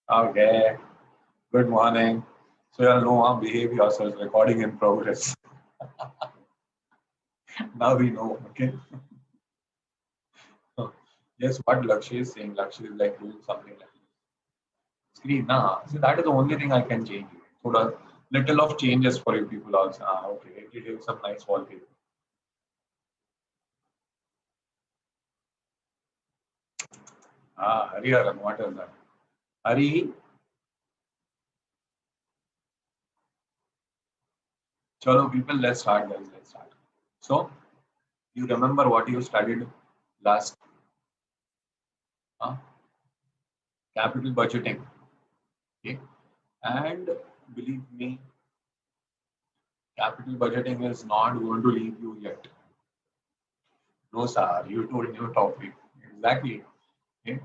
Okay, good morning. So you all know how behave yourselves, recording in progress. Now we know, okay? Yes, what Lakshya is saying. Lakshya is like doing something like screen. Nah, see that is the only thing I can change. So the little of changes for you people also. Ah, okay, it is some nice wallpaper. Ah, Hariharan, what is that? Hari, chalo people, let's start guys, let's start. So, you remember what you studied last, uh, capital budgeting, okay? And believe me, capital budgeting is not going to leave you yet. No, sir, you told new topic. Exactly. Okay?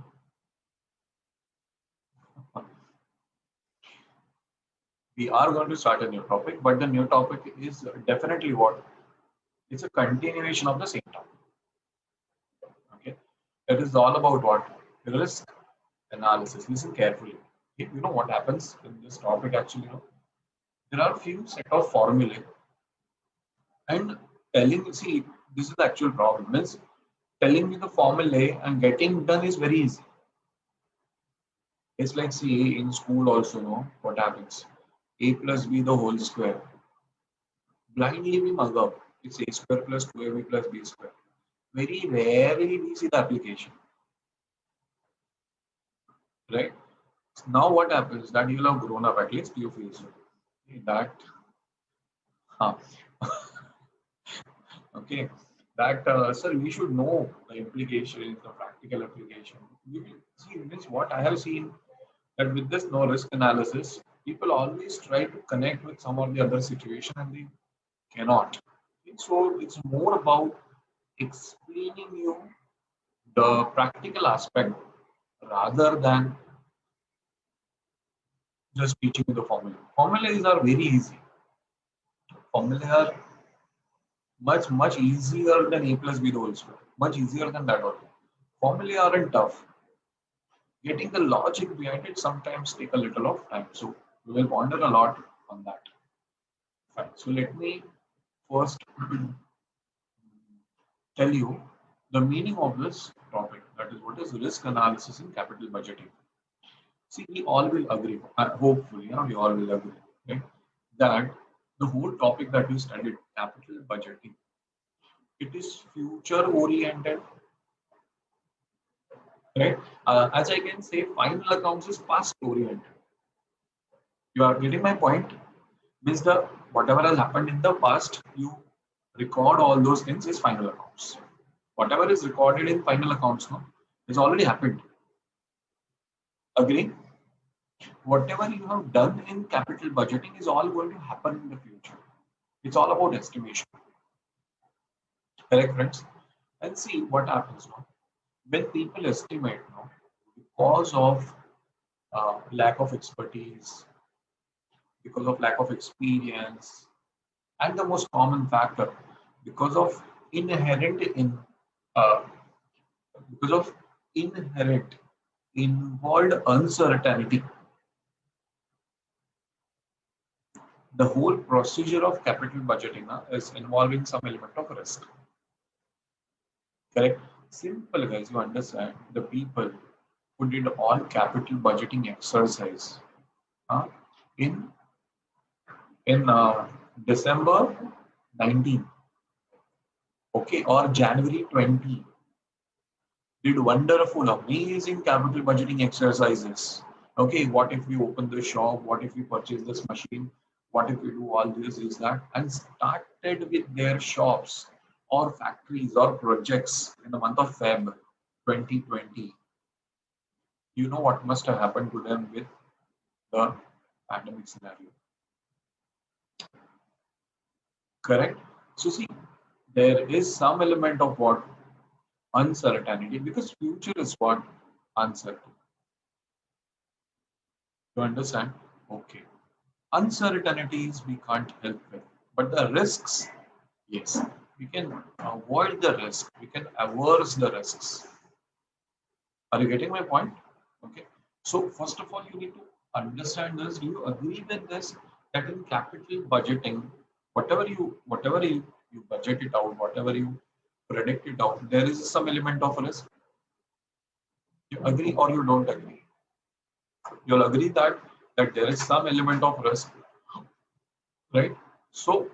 We are going to start a new topic, but the new topic is definitely what? It's a continuation of the same topic. Okay? It is all about what? Risk analysis. Listen carefully. Okay? You know what happens in this topic actually? There are few set of formulae and telling, see, this is the actual problem is telling me the formulae and getting done is very easy. It's like, see, in school also, no, what happens? A plus B the whole square. Blindly we mug up. It's A square plus 2AB plus B square. Very rarely we see the application, right? Now what happens that you'll have grown up, at least you feel so. That, huh, okay, that, sir, we should know the implications, the practical application. You will see, means what I have seen that with this no risk analysis, people always try to connect with some or the other situation and they cannot. So it's more about explaining you the practical aspect rather than just teaching you the formula. Formulas are very easy. Formulas are much easier than A plus B the whole square. Much easier than that also. Formulae aren't tough. Getting the logic behind it sometimes take a little of time. So we will ponder a lot on that. Fine. So let me first tell you the meaning of this topic. That is what is risk analysis in capital budgeting. See, we all will agree, hopefully, we all will agree, right, that the whole topic that we studied, capital budgeting, it is future oriented, right? As I can say, final accounts is past oriented. You are getting my point? Means the whatever has happened in the past, you record all those things is final accounts. Whatever is recorded in final accounts, no, it's already happened. Agree? Whatever you have done in capital budgeting is all going to happen in the future. It's all about estimation. Correct, friends? And see what happens now. When people estimate now, because of lack of expertise, because of lack of experience, and the most common factor, because of inherent in uh, because of inherent involved uncertainty, the whole procedure of capital budgeting is involving some element of risk. Correct? Simple guys, you understand the people who did all capital budgeting exercise uh, in in December 19, okay, or January 20, did wonderful, amazing capital budgeting exercises. Okay, what if we open the shop? What if we purchase this machine? What if we do all this, is that, and started with their shops or factories or projects in the month of Feb 2020. You know what must have happened to them with the pandemic scenario. Correct? So see, there is some element of what? Uncertainty, because future is what? Uncertain. You understand? Okay. Uncertainties we can't help with, but the risks, yes, we can avoid the risk, we can averse the risks. Are you getting my point? Okay. So first of all, you need to understand this. Do you agree with this? That in capital budgeting, whatever you budget it out, whatever you predict it out, there is some element of risk. You agree or you don't agree? You'll agree that there is some element of risk, right? So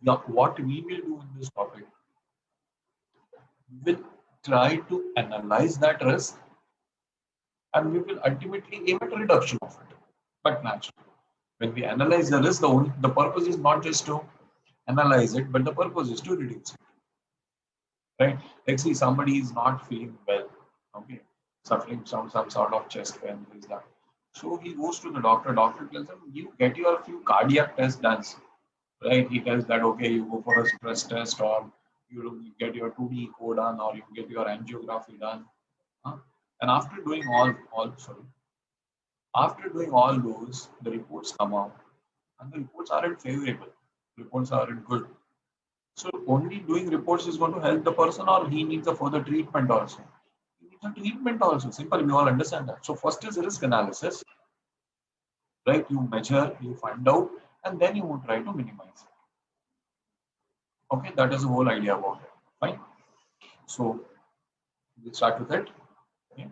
yeah, what we will do in this topic, we will try to analyze that risk and we will ultimately aim at reduction of it. But naturally, when we analyze the risk, the purpose is not just to analyze it, but the purpose is to reduce it, right? Like, see, somebody is not feeling well, okay, suffering some sort of chest pain, is that. So he goes to the doctor. Doctor tells him, you get your few cardiac tests done, right? He tells that, okay, you go for a stress test, or you get your 2D echo done, or you get your angiography done. Huh? And after doing all those, the reports come out, and the reports aren't favorable. Reports aren't good. So only doing reports is going to help the person, or he needs a further treatment also. He needs a treatment also. Simple, we all understand that. So first is risk analysis, right? You measure, you find out, and then you will try to minimize it. Okay, that is the whole idea about it. Fine. So we'll start with it. Okay.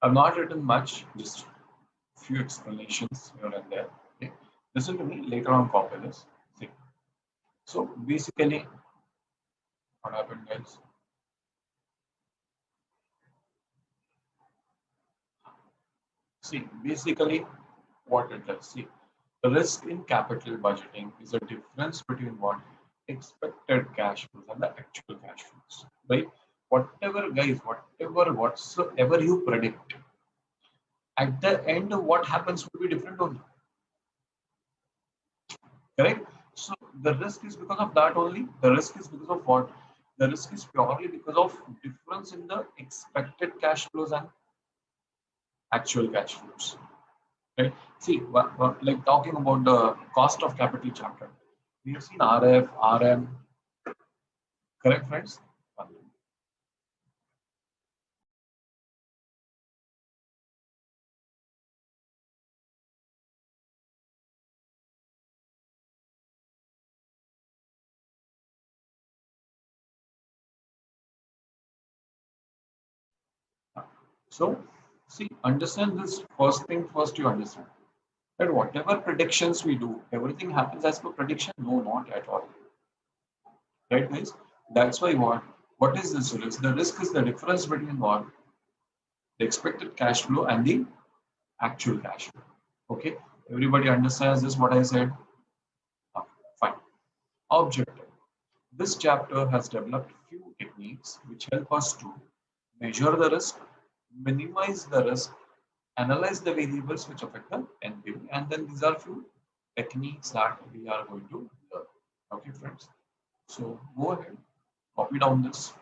I've not written much, just few explanations here and there. Okay. Listen to me later on, copy this. See. So basically, what happened is, see, basically what it does. See, the risk in capital budgeting is a difference between what expected cash flows and the actual cash flows, right? Whatever, guys, whatsoever you predict, at the end, what happens will be different only, correct? So the risk is because of that only. The risk is because of what? The risk is purely because of difference in the expected cash flows and actual cash flows. Right? See, like talking about the cost of capital chapter, we have seen RF, RM, correct, friends? So, see, understand this first thing first. You understand that whatever predictions we do, everything happens as per prediction. No, not at all. Right, guys? That's why what? What is this risk? The risk is the difference between what? The expected cash flow and the actual cash flow. Okay, everybody understands this, what I said? Ah, fine. Objective. This chapter has developed few techniques which help us to measure the risk, minimize the risk, analyze the variables which affect the NPV, and then these are few techniques that we are going to learn. Okay, friends. So go ahead, copy down this.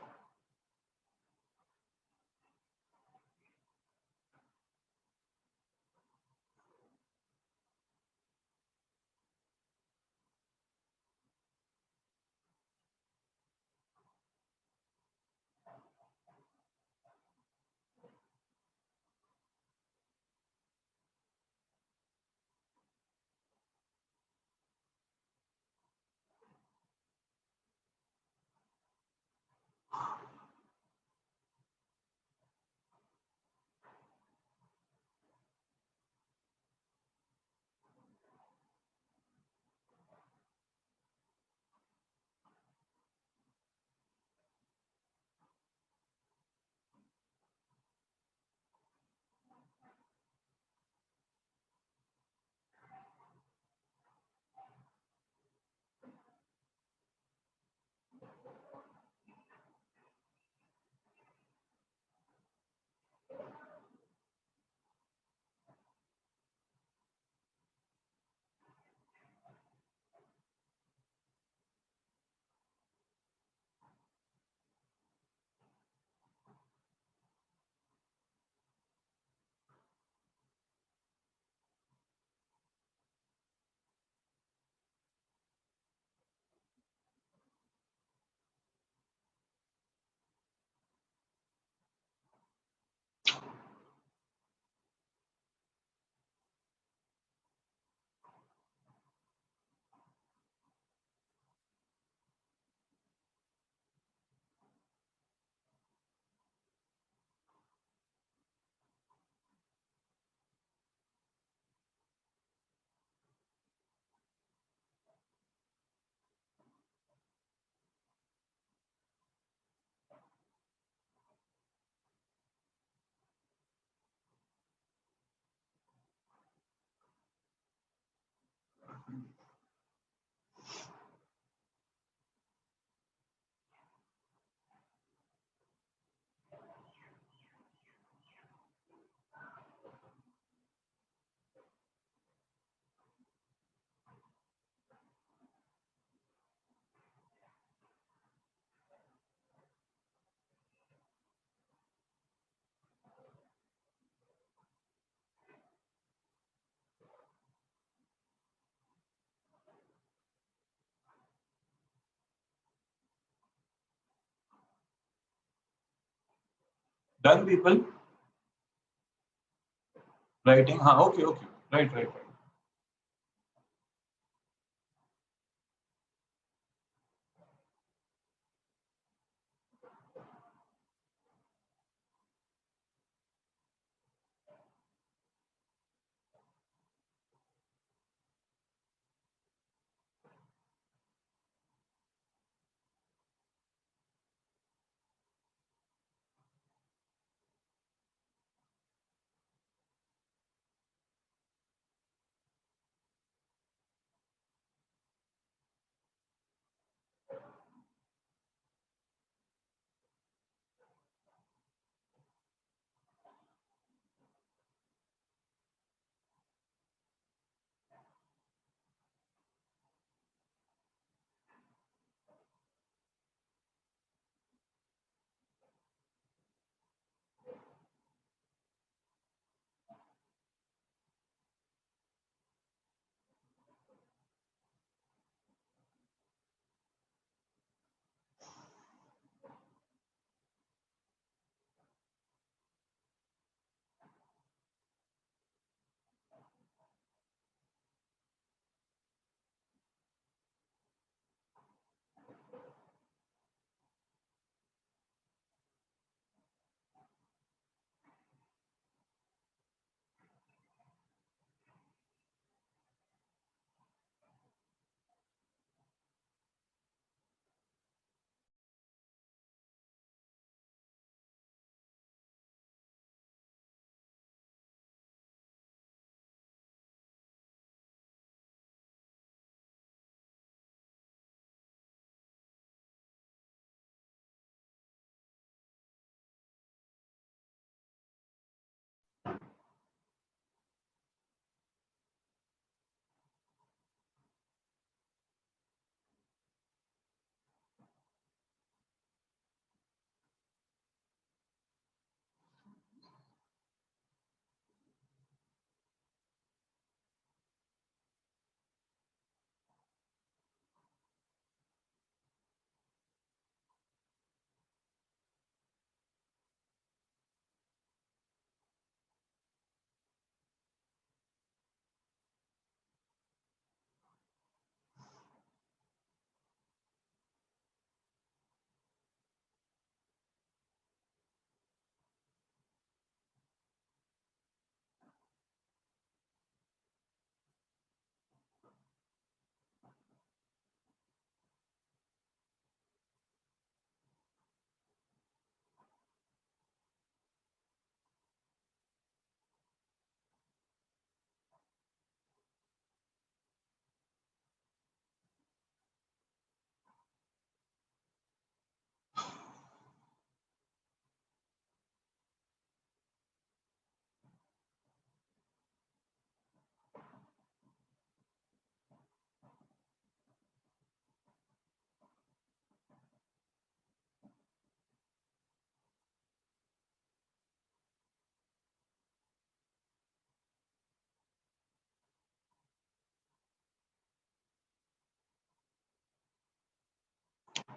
Done, people. Writing. Okay, okay. Right, right, right.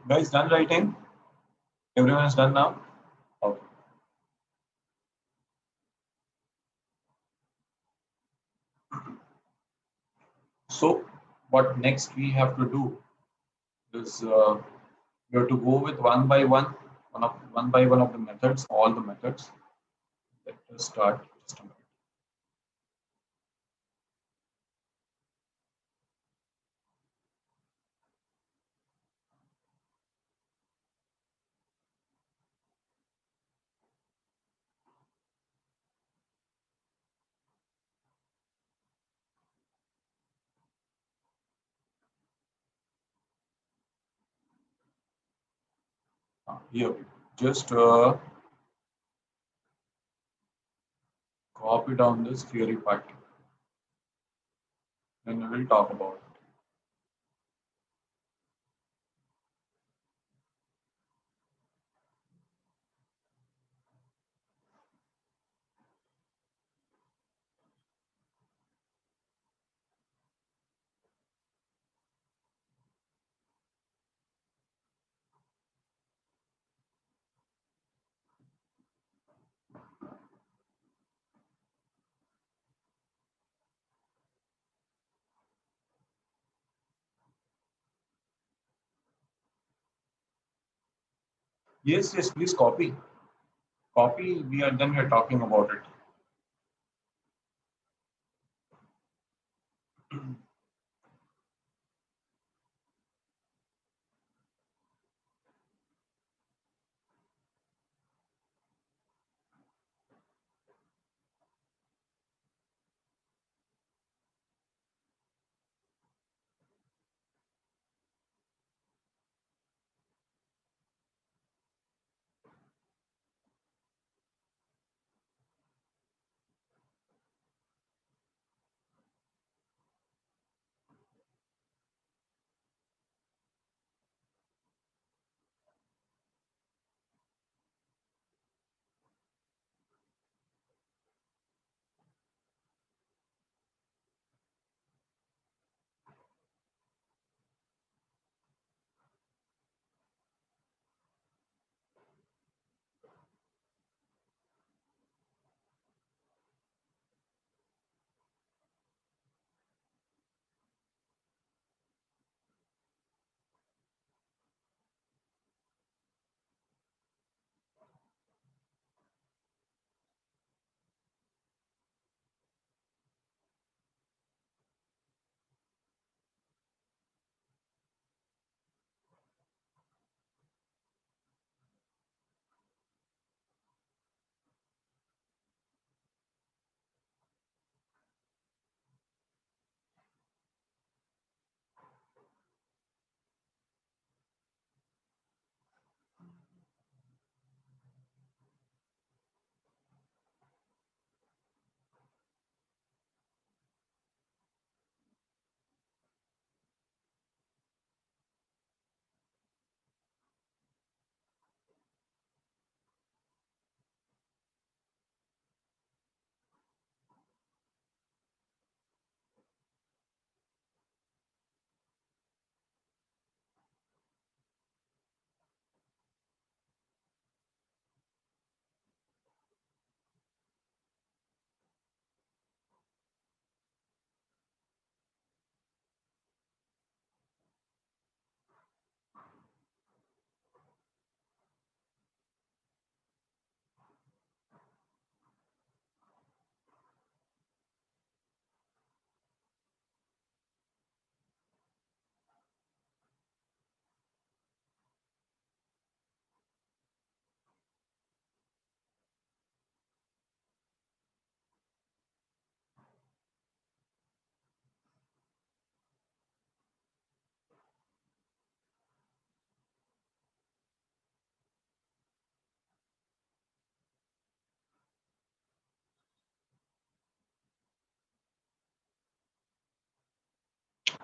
Guys, done writing? Everyone is done now? Okay. So, what next we have to do is we have to go with one by one of the methods, all the methods. Let us start. Just a minute. Here, just copy down this theory part, then we will talk about it. Yes, yes, please copy. Copy, we are talking about it.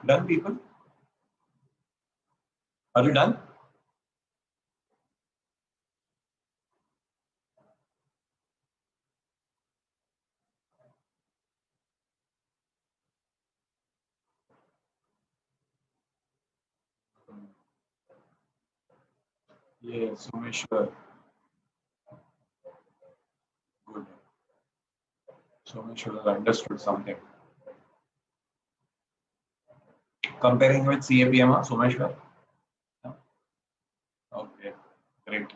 Done, people? Are you done? Yes, Someshwar. Good. Someshwar has understood something. Comparing with CAPM, Someshwar? Okay, great.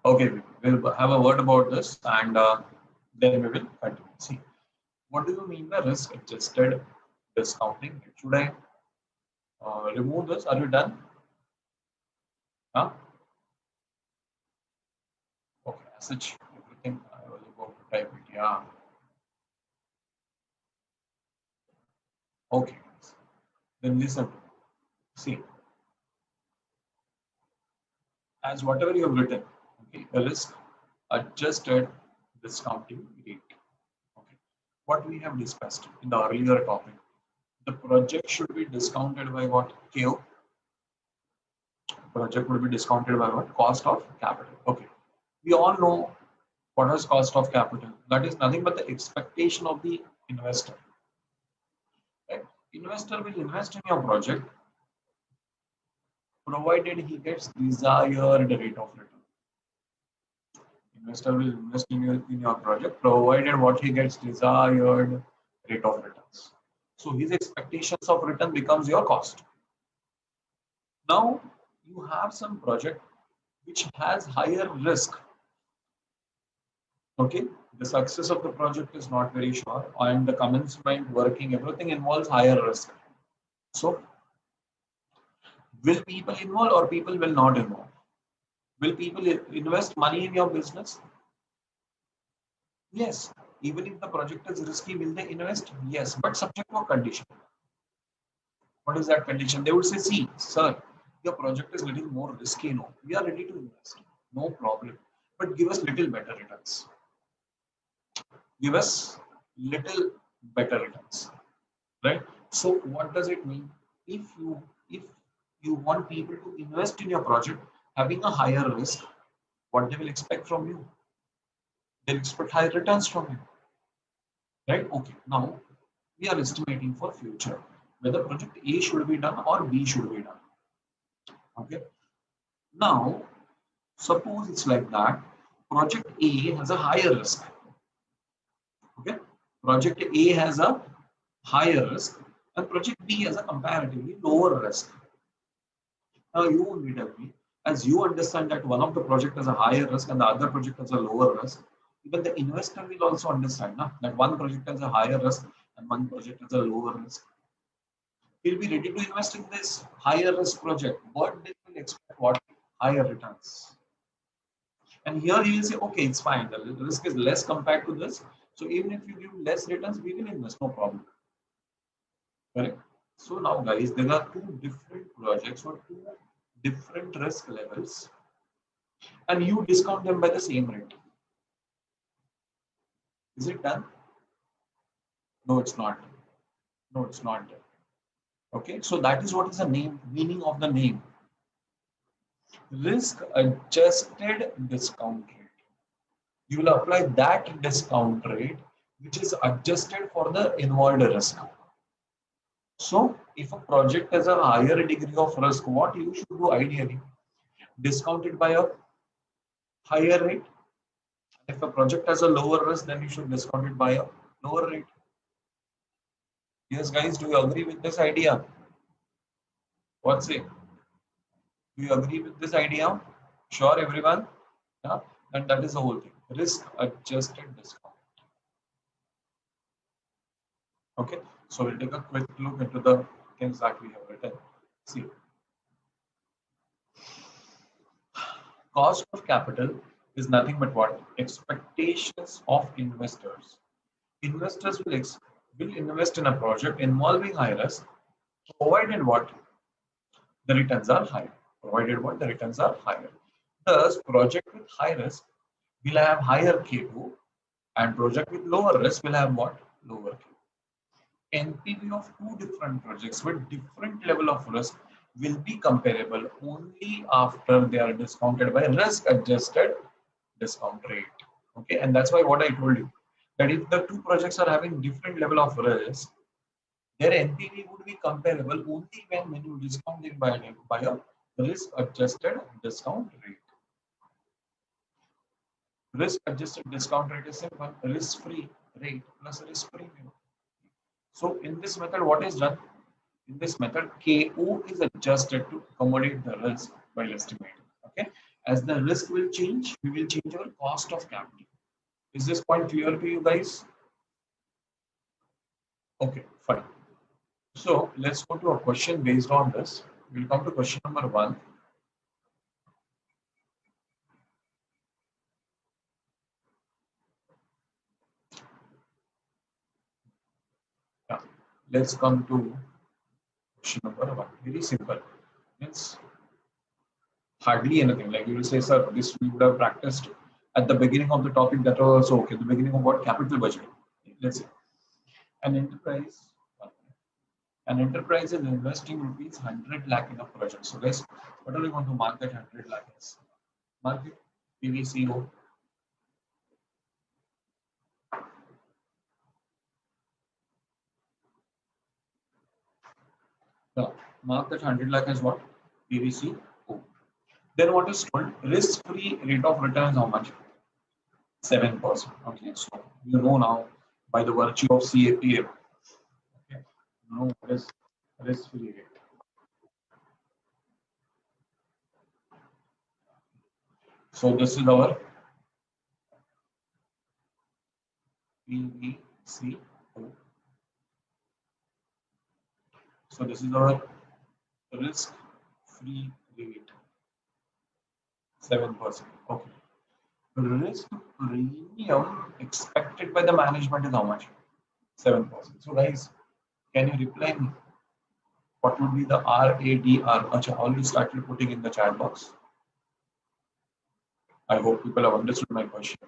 Okay, we'll have a word about this and then we will continue. See, what do you mean by risk adjusted discounting? Should I remove this? Are you done? Huh? Okay, as such, everything I was about to type it. Yeah. Okay, then listen. See, as whatever you have written. Okay, a risk adjusted discounting rate. Okay, what we have discussed in the earlier topic, the project should be discounted by what? KO. Project would be discounted by what? Cost of capital. Okay, we all know what is cost of capital. That is nothing but the expectation of the investor. Right? Investor will invest in your project provided he gets desired rate of return. Investor will invest in your project provided what he gets desired rate of returns. So his expectations of return becomes your cost. Now you have some project which has higher risk. Okay, the success of the project is not very sure, and the commencement, working, everything involves higher risk. So will people involve or people will not involve? Will people invest money in your business? Yes. Even if the project is risky, will they invest? Yes, but subject to a condition. What is that condition? They would say, see, sir, your project is little more risky. No, we are ready to invest. No problem. But give us little better returns. Give us little better returns. Right? So what does it mean? If you want people to invest in your project having a higher risk, what they will expect from you? They'll expect higher returns from you. Right? Okay. Now we are estimating for future whether project A should be done or B should be done. Okay. Now suppose it's like that. Project A has a higher risk. Okay. Project A has a higher risk and project B has a comparatively lower risk. Now you will tell me, as you understand that one of the project has a higher risk and the other project has a lower risk, even the investor will also understand that one project has a higher risk and one project has a lower risk. He'll be ready to invest in this higher risk project, but they will expect what? Higher returns. And here he will say, okay, it's fine. The risk is less compared to this. So even if you give less returns, we will invest, no problem. Correct? So now guys, there are two different projects or two different risk levels and you discount them by the same rate. Is it done? No, it's not. No, it's not. Okay, so that is what is the name, meaning of the name. Risk adjusted discount rate. You will apply that discount rate which is adjusted for the involved risk. So if a project has a higher degree of risk, what you should do ideally? Discount it by a higher rate. If a project has a lower risk, then you should discount it by a lower rate. Yes, guys, do you agree with this idea? What's it? Do you agree with this idea? Sure, everyone? Yeah, and that is the whole thing. Risk adjusted discount. Okay, so we'll take a quick look into the things that we have written. See, cost of capital is nothing but what? Expectations of investors. Investors will invest in a project involving high risk, provided what? The returns are high. Provided what? The returns are higher. Thus, project with high risk will have higher K2 and project with lower risk will have what? Lower K2. NPV of two different projects with different level of risk will be comparable only after they are discounted by risk adjusted discount rate. Okay, and that's why what I told you, that if the two projects are having different level of risk, their NPV would be comparable only when you discount it by a risk adjusted discount rate. Risk adjusted discount rate is simple, risk free rate plus risk premium. So in this method, what is done? In this method, KO is adjusted to accommodate the risk while estimating. Okay, as the risk will change, we will change our cost of capital. Is this point clear to you guys? Okay, fine. So let's go to a question based on this. We'll come to question number 1. Yeah. Let's come to question number 1. Very simple. Means Hardly anything. Like you will say, sir, this we would have practiced at the beginning of the topic. That was also okay. The beginning of what? Capital budgeting. Let's say an enterprise. An enterprise is investing rupees 100 lakh in a project. So guys, what are we going to mark that 100 lakh as? Mark it PVCO. Now, mark that 100 lakh as what? PVCO. Then what is told? Risk-free rate of return is how much? 7%. Okay, so you know now by the virtue of CAPA. Okay, know what is risk-free rate. So this is our PVCO. So this is our risk-free rate, 7%. Okay. Risk premium expected by the management is how much? 7%. So guys, can you reply me? What would be the RADR? Acha, all you started putting in the chat box. I hope people have understood my question.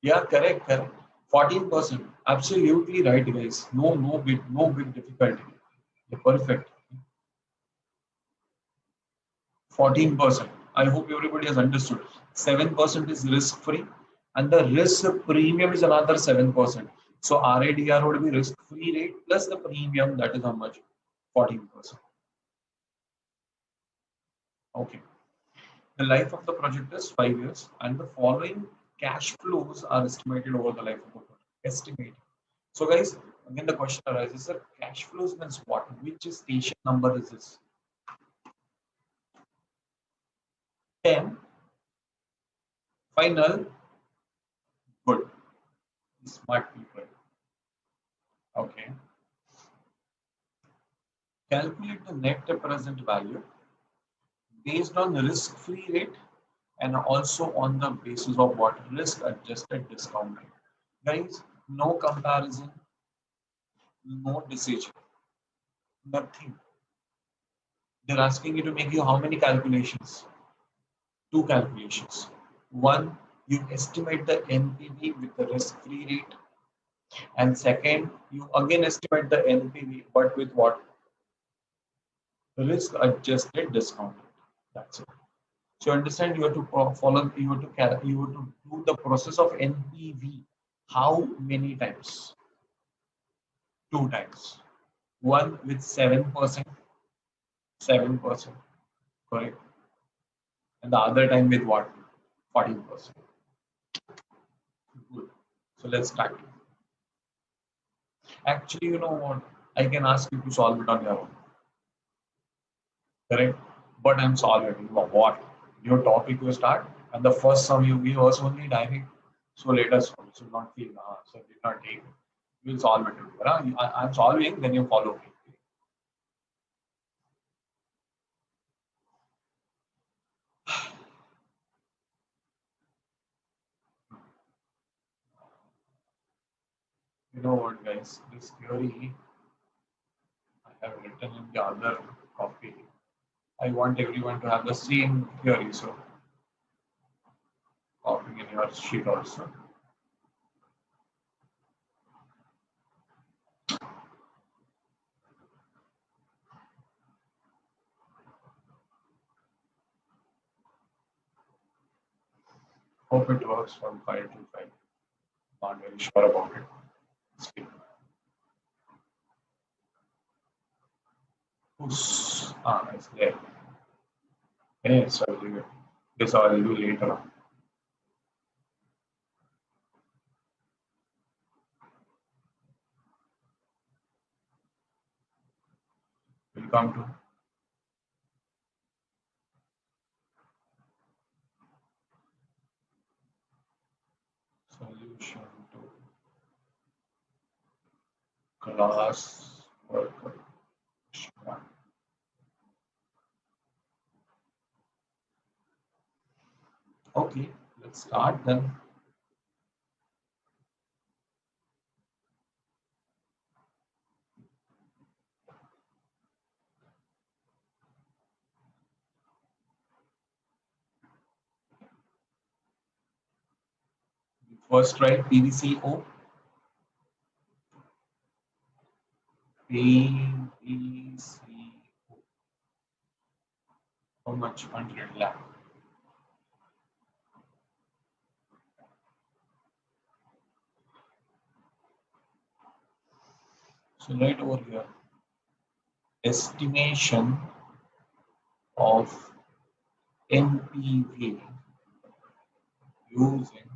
Yeah, correct, correct. 14%. Absolutely right, guys. No big difficulty. Yeah, perfect. 14%. I hope everybody has understood. 7% is risk-free, and the risk premium is another 7%. So RADR would be risk-free rate plus the premium, that is how much? 14%. Okay. The life of the project is 5 years, and the following cash flows are estimated over the life of the project. Estimated. So, guys, again the question arises: sir, cash flows means what? Which station number is this? 10. Final. Good. Smart people. Okay. Calculate the net present value based on the risk-free rate and also on the basis of what? Risk-adjusted discount rate. Guys, no comparison, no decision, nothing. They're asking you to make you how many calculations? Two calculations. One, you estimate the NPV with the risk-free rate, and second, you again estimate the NPV, but with what? Risk-adjusted discount rate. That's it. So understand, you have to follow, you have to do the process of NPV. How many times? Two times. One with 7%, 7%, correct? And the other time with what? 14%. Good. So let's start. Actually, you know what? I can ask you to solve it on your own, correct? But I'm solving it. What? Your topic will start, and the first sum you give us only direct. So let us solve. So not feel, so did not take. We'll solve it together. I'm solving, then you follow me. You know what, guys? This theory I have written in the other copy. I want everyone to have the same theory, so copying in your sheet also. Hope it works from 5 to 5. Not very sure about it. Speak. Who's it's there. Yes, I'll do it. This I'll do later on. We'll come to solution to class worker. Okay, let's start then. First write PVCO. PVCO. How much? 100 lakh. So right over here, estimation of NPV using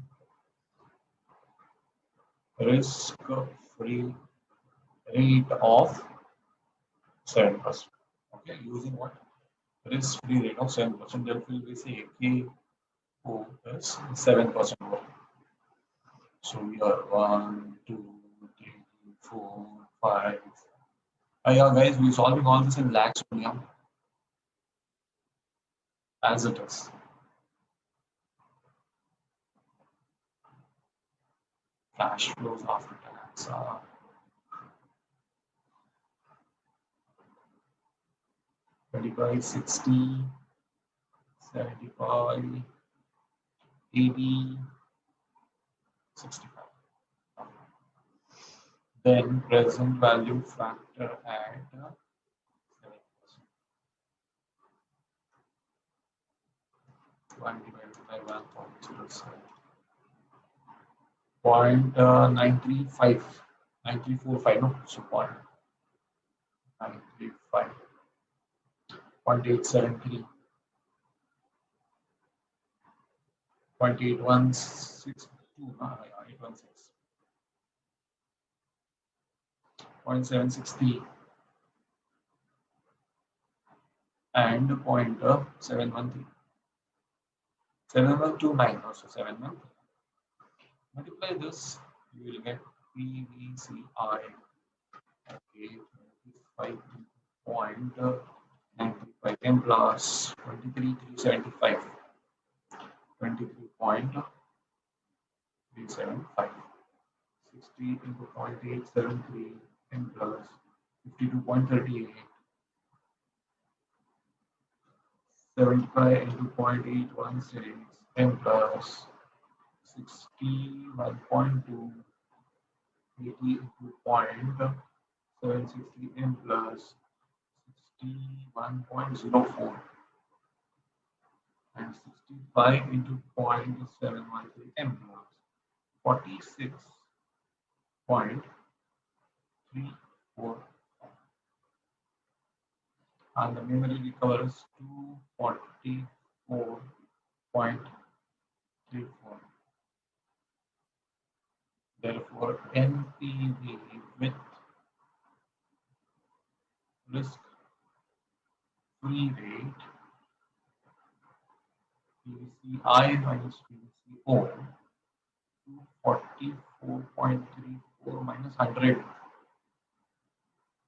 risk-free rate of 7%. Okay, using what? Risk-free rate of 7%. Therefore, we say KO is 7%. So we are 1, 2, 3, 4, 5. Yeah, guys, we're solving all this in lakhs only, as it is. Cash flows after tax. 25, 60, 75, 80, 65. Then present value factor at 7%. 1 divided by 1.07. 0.935. 9345, no? So 0.935. 0.873. 0.8162. 816. 0.763 and 0.713. 7129, also 71. Multiply this, you will get PVCI. Okay, 25.95 10 plus 23,375. 23.375. 60 into 0.873 10 plus 52.38. 75 into 0.816 10 plus 61.2. 80 into 0.760 m plus 61.04 and 65 into 0.713 m plus 46.34, and the memory recovers 244.34. Therefore, NPV with risk-free rate PVCI minus PVCO 244.34 minus 100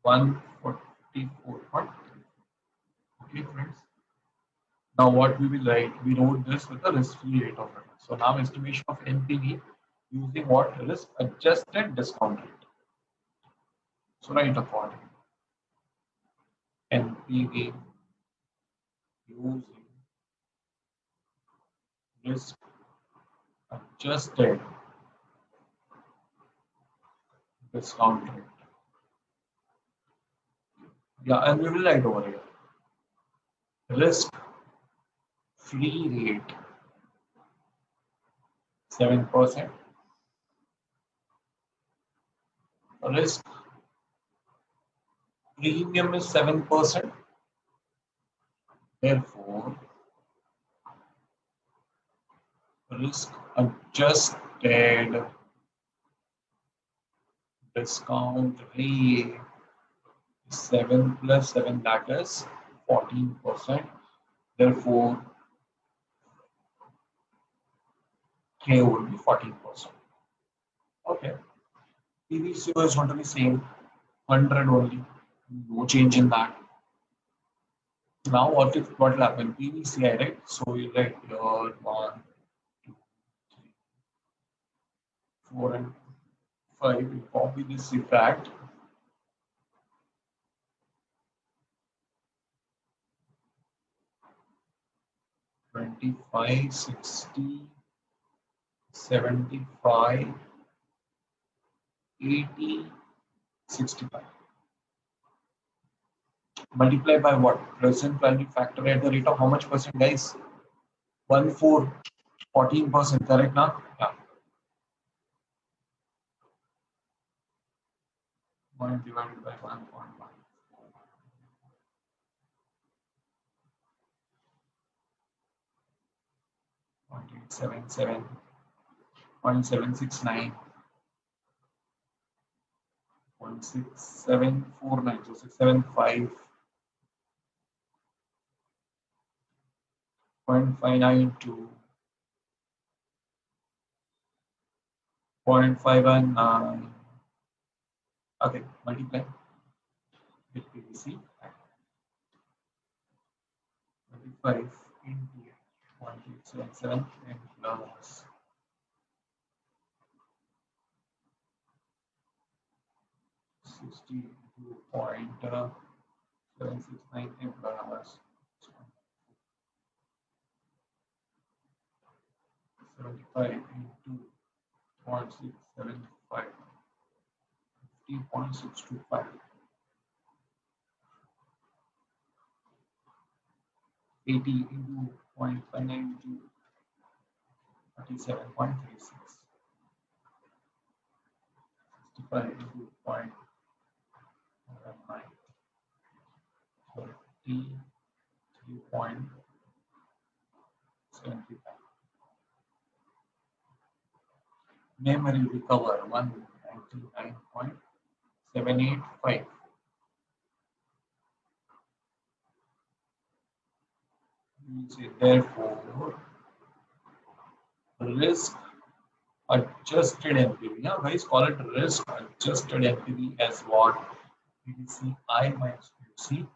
144.34. Okay, friends. Now what we will write? We wrote this with the risk-free rate of return. So now estimation of NPV using what? Risk-adjusted discount rate. So write accordingly. NPV using risk-adjusted discount rate. Yeah, and we will write over here. Risk-free rate 7%. Risk premium is 7%. Therefore, risk-adjusted discount rate 7 plus 7, that is 14%. Therefore, K would be 14%. Okay. PVCO is going to be same, 100 only. No change in that. Now what will happen? PVCI, right? So you write here 1, 2, 3, 4, and 5. You copy this effect. $25.60, 75, 80, 65. Multiply by what? Present value factor at the rate of how much percent, guys? 1, 4, 14%, correct now? Yeah. 1 divided by 1.1. 0.877, 0.769, 0.6749, so 675, 0.592, 0.519. Okay, multiply with PVC. 25 into 0.877 and plus 62.769 and plus 75 into 0.675, 50.625, 80 into 0.592, 37.36, 65 into 0.9, 33.75. Memory recover 199.785. We say therefore risk adjusted NPV. Yeah, guys, call it risk adjusted NPV as what? PDCI minus PCO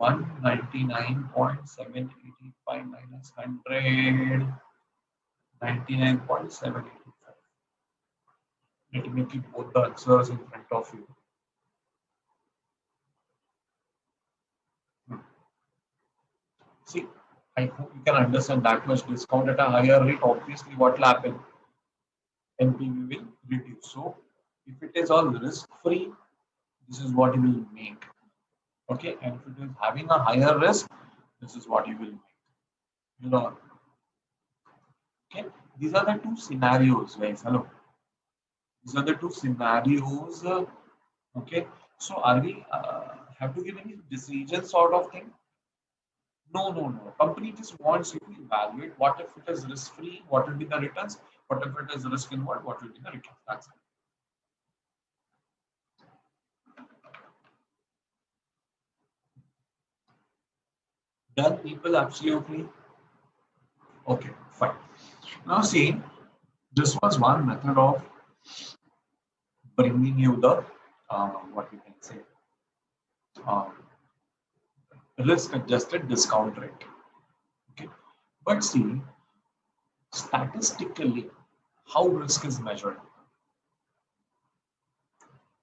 199.785 minus 100, 99.785. Let me keep both the answers in front of you. See, I hope you can understand that much discount at a higher rate. Obviously, what will happen? NPV will reduce. So, if it is all risk free, this is what you will make. Okay, and if it is having a higher risk, this is what you will make. You know, okay, these are the two scenarios, guys. Hello, these are the two scenarios. Okay, so are we have to give any decision sort of thing? No, no, no. Company just wants you to evaluate what if it is risk free, what will be the returns, what if it is risk involved, what will be the returns. That's it. Done, people, absolutely. Okay, fine. Now, see, this was one method of bringing you the what we can say um, risk-adjusted discount rate. Okay, but see, statistically, how risk is measured.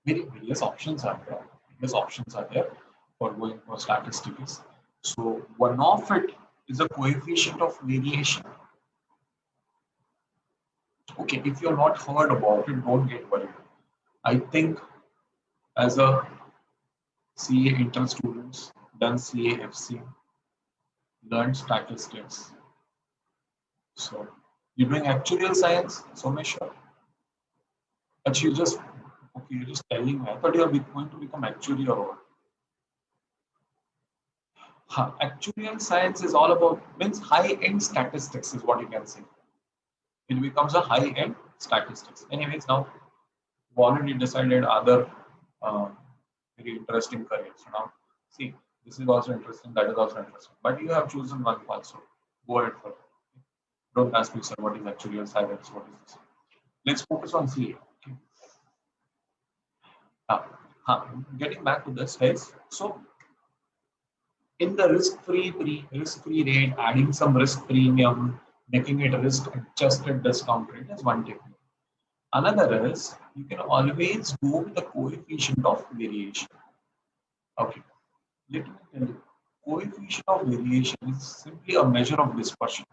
Various options are there. Various options are there for going for statistics. So one of it is a coefficient of variation. Okay, if you're not heard about it, don't get worried. I think as a CA intern students, done CAFC, learned statistics. So you're doing actuarial science, so make sure. But you just okay, you're just telling me. I thought you're going to become actuary or what? Actuarial science is all about means high-end statistics is what you can say. It becomes a high-end statistics. Anyways, now we've already decided other very interesting careers. So now, see, this is also interesting. That is also interesting. But you have chosen one path, so go ahead for it. Don't ask me, sir, what is actuarial science? What is this? Let's focus on CA. Okay. Getting back to this, guys. So in the risk-free rate, adding some risk premium, making it risk-adjusted discount rate is one technique. Another is you can always go with the coefficient of variation. Okay, let me tell you, coefficient of variation is simply a measure of dispersion.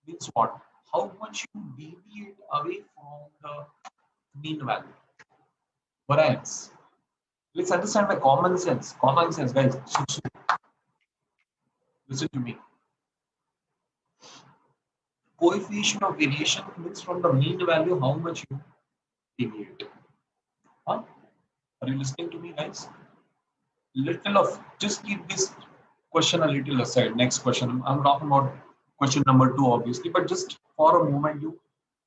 Means what? how much you deviate away from the mean value. Variance. Let's understand by common sense. Common sense, guys. Listen to me. Coefficient of variation means from the mean value how much you deviate. Huh? Are you listening to me, guys? Little of just keep this question a little aside. Next question. I'm talking about question number 2, obviously, but just for a moment, you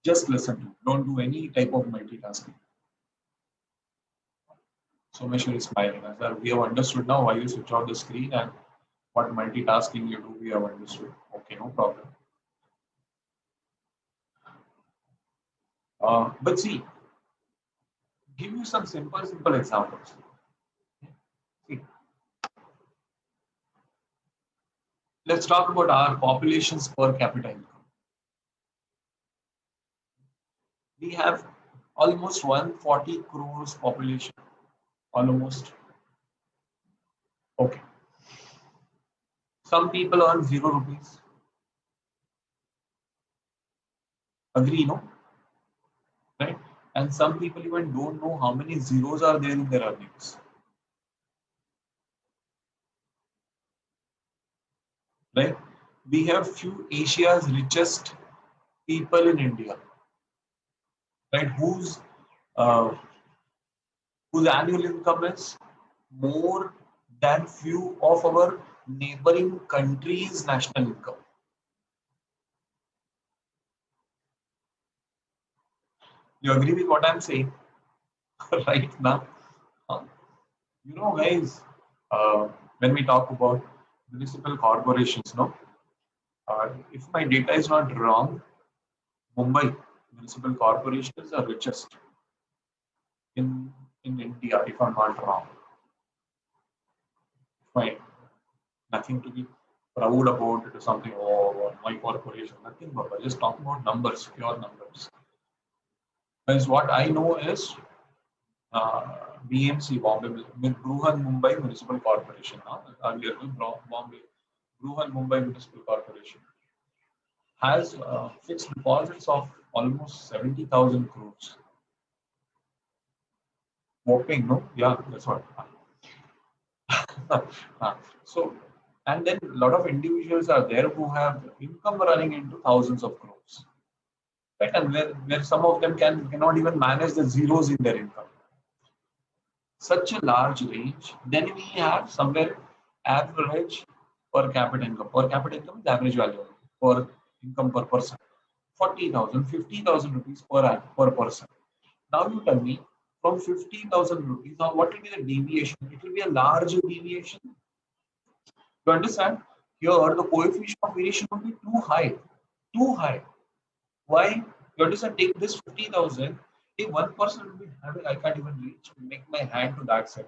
just listen to. Don't do any type of multitasking. Someshwar is smiling. Sir, we have understood now why you switch off the screen and what multitasking you do. We have understood. Okay, no problem. But see, give you some simple examples. See, let's talk about our populations per capita income. We have almost 140 crores population. Almost. Okay. Some people earn 0 rupees. Agree, no? Right? And some people even don't know how many zeros are there in their earnings. Right? We have few Asia's richest people in India, right? Uh, whose annual income is more than few of our neighboring countries' national income. You agree with what I'm saying right now? Uh, guys, when we talk about municipal corporations, no, if my data is not wrong, Mumbai municipal corporation is the richest in India, if I'm not wrong. Fine, nothing to be proud about it or something. Oh, my corporation, nothing. Baba. Just talk about numbers, pure numbers. Because what I know is BMC, Bombay, Bruhan Mumbai Municipal Corporation, earlier Bombay, Bruhan Mumbai Municipal Corporation has fixed deposits of almost 70,000 crores. Whopping, no? Yeah, that's what. So, and then a lot of individuals are there who have income running into thousands of crores. Right? And where some of them cannot even manage the zeros in their income. Such a large range. Then we have somewhere average per capita income. Per capita income is average value per income per person. 40,000, 50,000 rupees per person. Now you tell me from 50,000 rupees, now what will be the deviation? It will be a large deviation. You understand? Here the coefficient of variation will be too high. Too high. Why? You understand? Take this 50,000. If one person will be having, I can't even reach, make my hand to that side.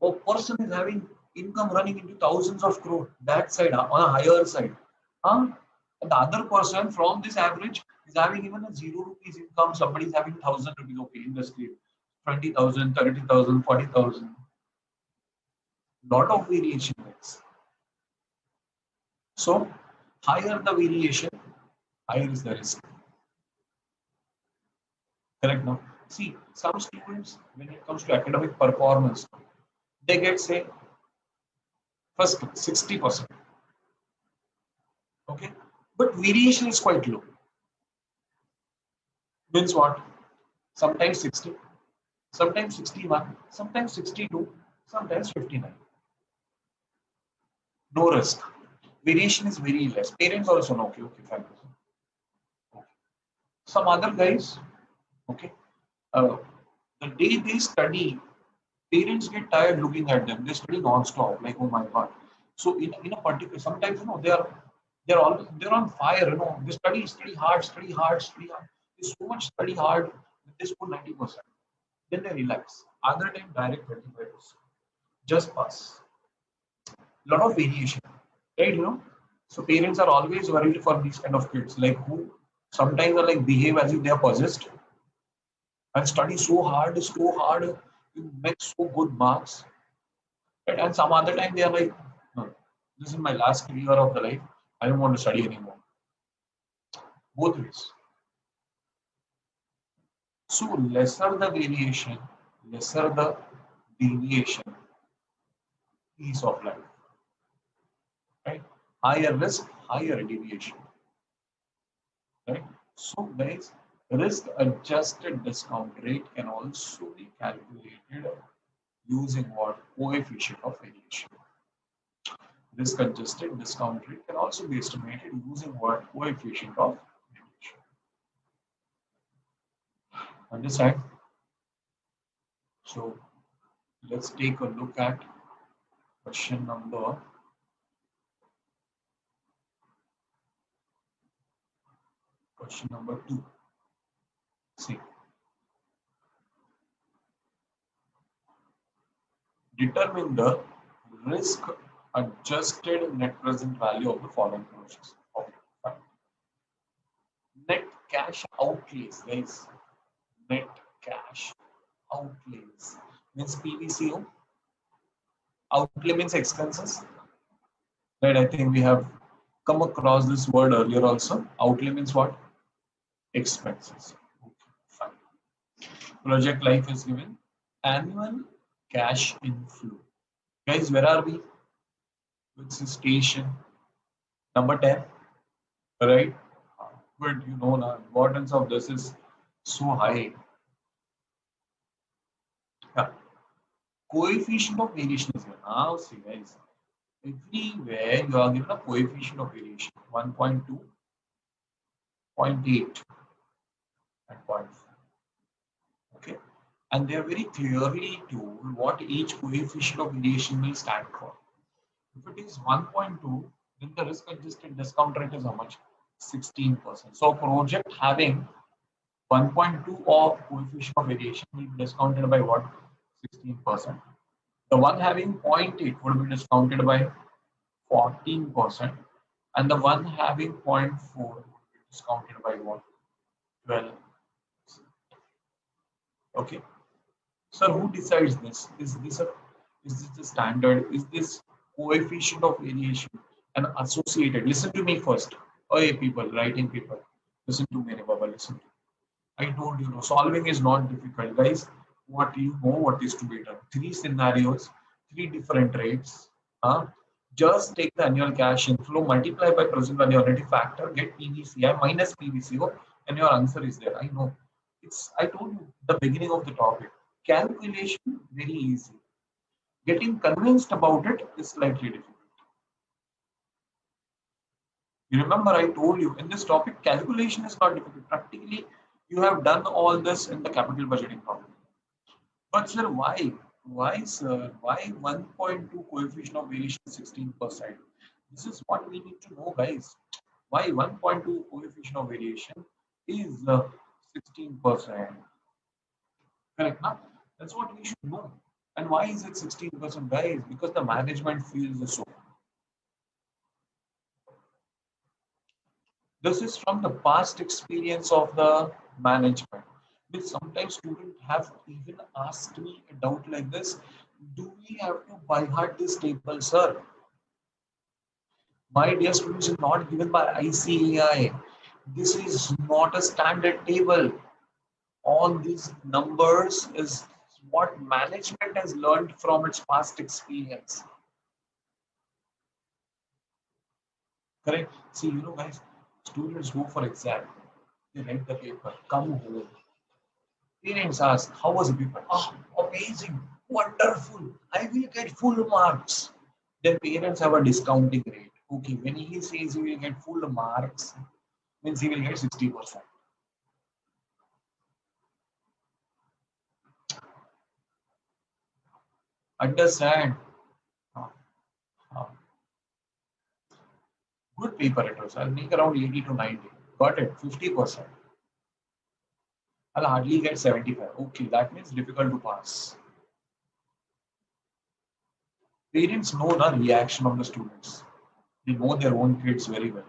A person is having income running into thousands of crore, that side, on a higher side. Huh? And the other person from this average is having even a 0 rupees income. Somebody is having 1,000 rupees, okay, in the scale. 20,000, 30,000, 40,000. Lot of variation is. So, higher the variation, higher is the risk. Correct now. See, some students, when it comes to academic performance, they get say first 60%. Okay, but variation is quite low. Means what? Sometimes 60, sometimes 61, sometimes 62, sometimes 59. No risk. Variation is very less. Parents also know. Okay, okay, fine. Okay. Some other guys, okay, uh, the day they study, parents get tired looking at them. They study non-stop, like oh my god. So in a particular, sometimes they're on fire. They study hard, study hard, study hard. They so much study hard that they score 90%. Then they relax. Other time direct 25%. Just pass. Lot of variation, right? So parents are always worried for these kind of kids, like who sometimes are like behave as if they are possessed and study so hard, you make so good marks. Right? And some other time they are like, no, this is my last year of the life. I don't want to study anymore. both ways. So lesser the variation, lesser the deviation, ease of life, right? Higher risk, higher deviation, right? So guys, risk adjusted discount rate can also be calculated using what? Coefficient of variation. Risk adjusted discount rate can also be estimated using what? Coefficient of variation. Understand? So let's take a look at question number two. See, determine the risk adjusted net present value of the following projects. Okay, fine. Net cash outlays, guys. Net cash outlays means PVCO. Outlay means expenses. Right, I think we have come across this word earlier also. Outlay means what? Expenses. Okay, fine. Project life is given. Annual cash inflow. Guys, where are we? Which is station number 10, right? But you know, the importance of this is so high. Yeah. Coefficient of variation is given. Now, see, guys, everywhere you are given a coefficient of variation 1.2, 0.8, and 0.4. Okay, and they are very clearly told what each coefficient of variation will stand for. If it is 1.2, then the risk adjusted discount rate is how much? 16%. So a project having 1.2 of coefficient of variation will be discounted by what? 16%. The one having 0.8 would be discounted by 14%, and the one having 0.4 would be discounted by what? 12%. Okay. Sir, who decides this? Is this the standard? Is this coefficient of variation and associated? Listen to me first. Hey, people, writing people, listen to me, Baba, listen to me. I told you, solving is not difficult, guys. What you know, what is to be done. Three scenarios, three different rates. Just take the annual cash inflow, multiply by present value unity factor, get PVCI minus PVCO, and your answer is there. I know. I told you the beginning of the topic. Calculation, very easy. Getting convinced about it is slightly difficult. You remember I told you in this topic, calculation is not difficult. Practically, you have done all this in the capital budgeting problem. But sir, why? Why, sir? Why 1.2 coefficient of variation 16%? This is what we need to know, guys. Why 1.2 coefficient of variation is 16%? Correct, now? That's what we should know. And why is it 16%, guys? Because the management feels so. This is from the past experience of the management. Which sometimes students have even asked me a doubt like this: do we have to by heart this table, sir? My dear students, is not given by ICAI. This is not a standard table. All these numbers is what management has learned from its past experience. Correct? See, guys, students go for exam. They write the paper, come home. Parents ask, how was the paper? Oh, amazing, wonderful. I will get full marks. Their parents have a discounting rate. Okay, when he says he will get full marks, means he will get 60%. Understand? Good paper it was. I'll make around 80 to 90. Got it, 50%. I'll hardly get 75. Okay, that means difficult to pass. Parents know the reaction of the students. They know their own kids very well.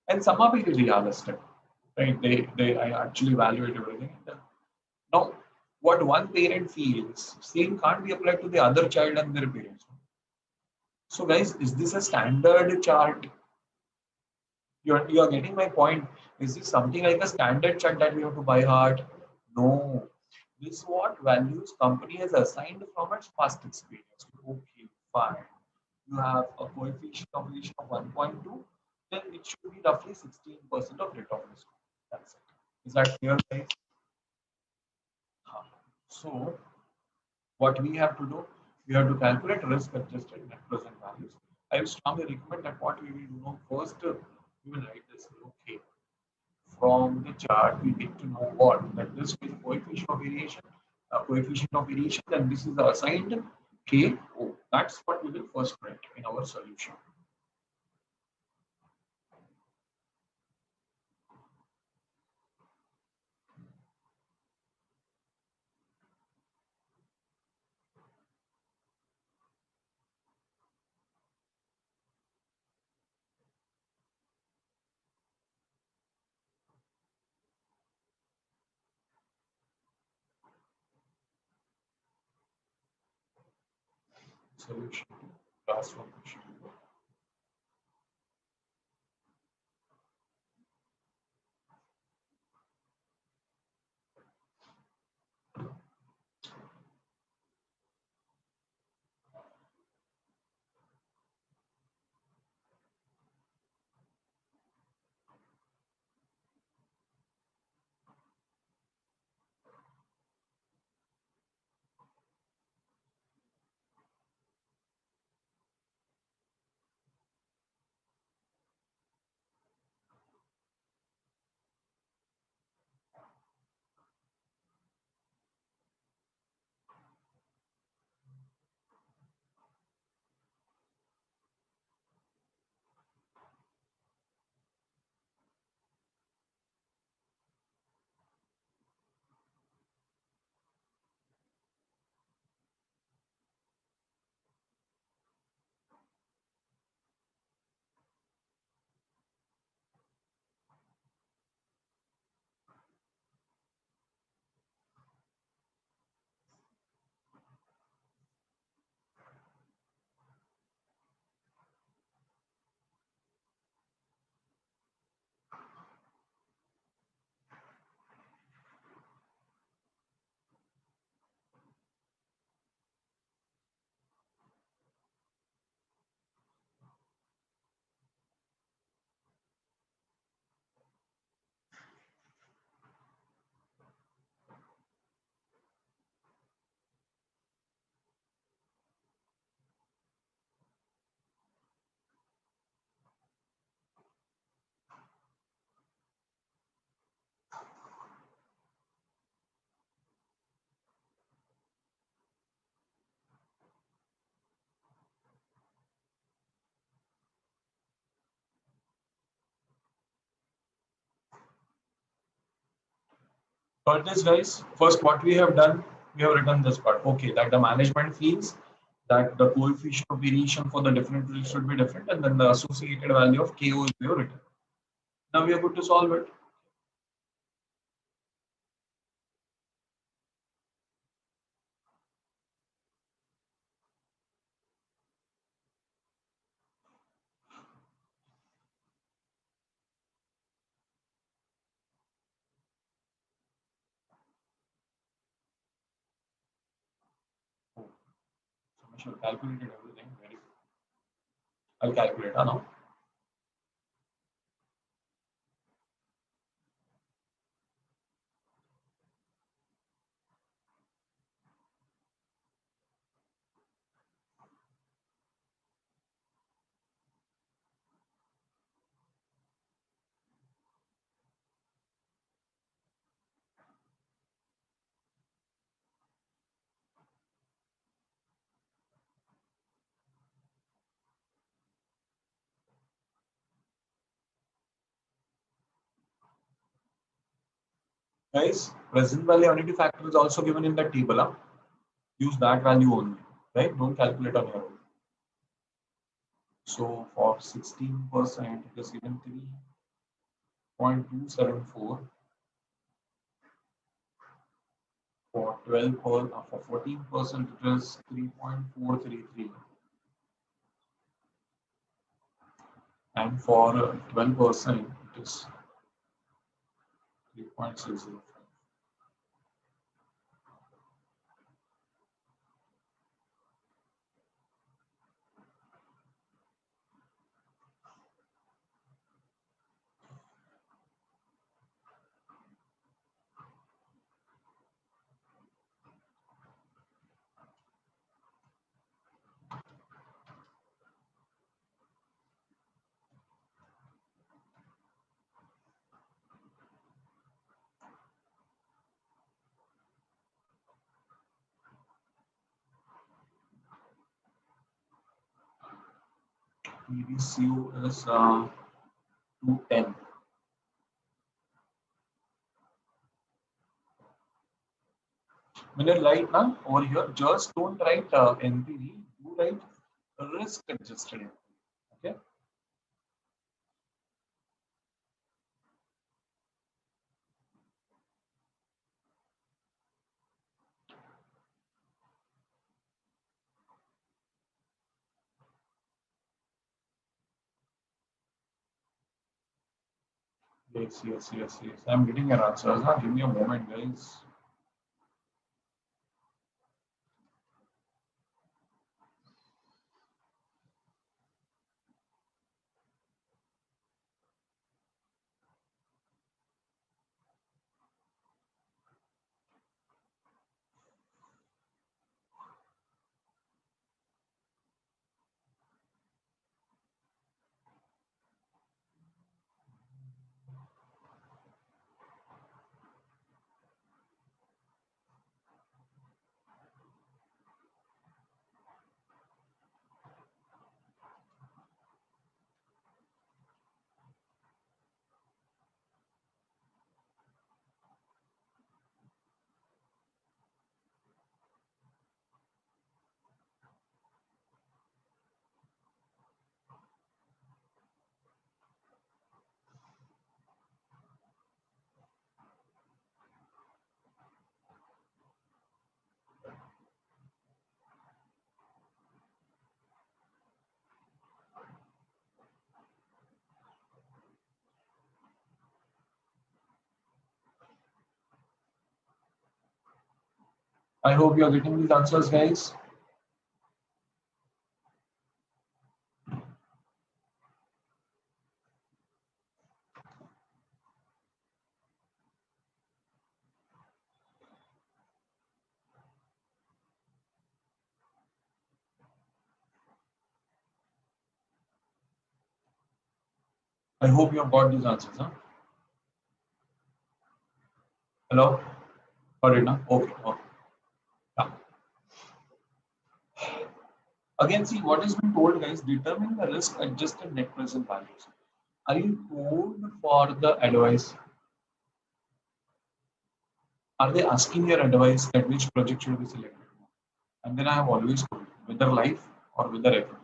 And some are very realistic. Right? They actually evaluate everything. Now, what one parent feels, same can't be applied to the other child and their parents. So, guys, is this a standard chart? You're getting my point. Is this something like a standard chart that we have to buy hard? No. This is what values company has assigned from its past experience. Okay, fine. You have a coefficient of relation of 1.2, then it should be roughly 16% of rate of risk. That's it. Is that clear, guys? Huh. So what we have to do, we have to calculate risk adjusted net present values. I would strongly recommend that what we will do now first, we will write this. Okay, from the chart, we get to know what that this is coefficient of variation, and this is the assigned KO. That's what we will first write in our solution. Solution to transformation. Got this, guys? First, what we have done, we have written this part. Okay, that the management feels that the coefficient of variation for the different fields should be different, and then the associated value of KO is we have written. Now we are going to solve it. Oh, so I should calculate everything. Very good. I'll calculate now. Guys, present value unity factor is also given in the table. Huh? Use that value only, right? Don't calculate on your own. So for 16%, it is given 3.274. For 12 for 14%, it is 3.433. and for 12% it is 3.605. PDCU is 210. When you write now over here, just don't write NPV, you write risk adjusted NPV. Okay. Yes, yes, yes, yes. I'm getting your answers. Huh? Give me a moment, guys. I hope you're getting these answers, guys. I hope you have got these answers. Huh? Hello? Got it now? Okay. Okay. Yeah. Again, see what has been told, guys. Determine the risk adjusted net present values. Are you told for the advice? Are they asking your advice that which project should be selected? And then I have always told whether life or whether equity.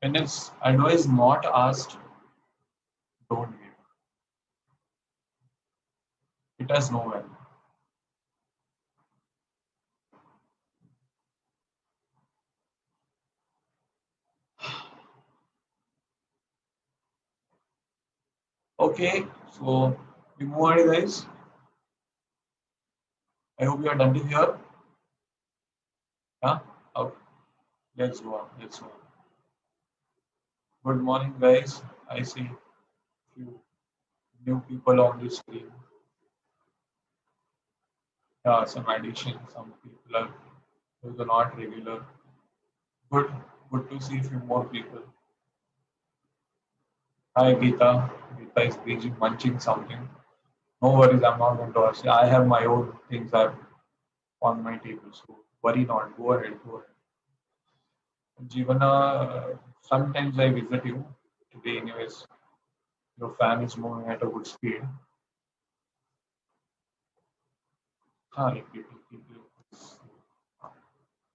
When it's advice not asked, don't give. It has no value. Okay, so we move on, guys. I hope you are done with here. Yeah. Okay. Let's go on. Let's go on. Good morning, guys. I see few new people on the screen. Yeah, some addition. Some people are those are not regular. Good. Good to see few more people. Hi, Geeta. Geeta is busy munching something. No worries. I'm not going to ask. I have my own things on my table. So worry not. Go ahead. Go ahead. Jeevana, sometimes I visit you. Today, anyways, your fan is moving at a good speed. Repeat, repeat, repeat.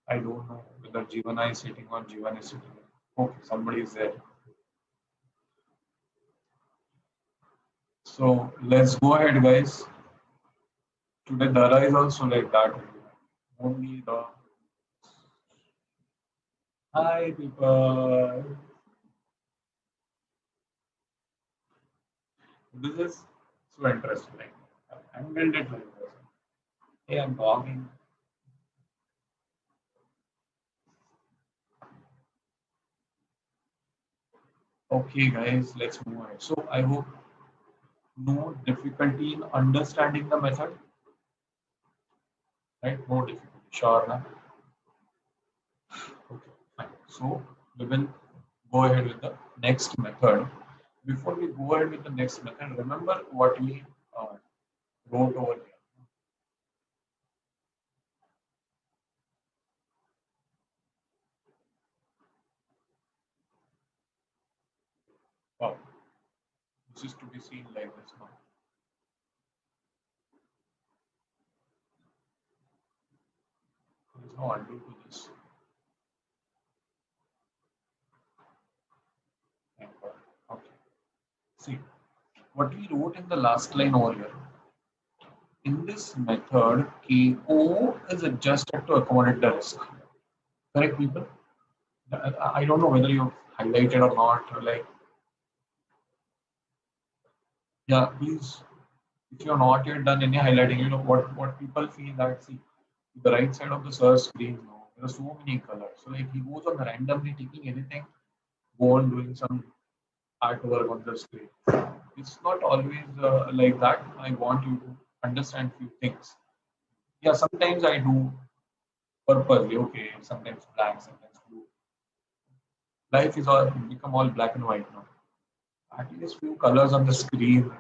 I don't know whether Jeevana is sitting or Jeevan is sitting. Okay, somebody is there. So let's go ahead, guys. Today, Dara is also like that. Only the Hi, people. This is so interesting. I handled it like this. Hey, I'm talking. Okay, guys, let's move on. So, I hope no difficulty in understanding the method, right? No difficulty. Sure, na? Okay, fine. So, we will go ahead with the next method. Before we go ahead with the next method, remember what we uh, wrote over here. Wow, this is to be seen like this now. There is no undo to this. Thank God. Okay. See, what we wrote in the last line over here. In this method, KO is adjusted to accommodate the risk. Correct, people? I don't know whether you've highlighted or not. Like, yeah, please, if you're not yet done any highlighting, you know what people feel that see the right side of the search screen now. There are so many colors. So like he goes on randomly taking anything, go on doing some artwork on the screen. It's not always like that. I want you to understand few things. Yeah, sometimes I do purposely. Okay, sometimes black, sometimes blue. Life is all become all black and white now. At least few colors on the screen.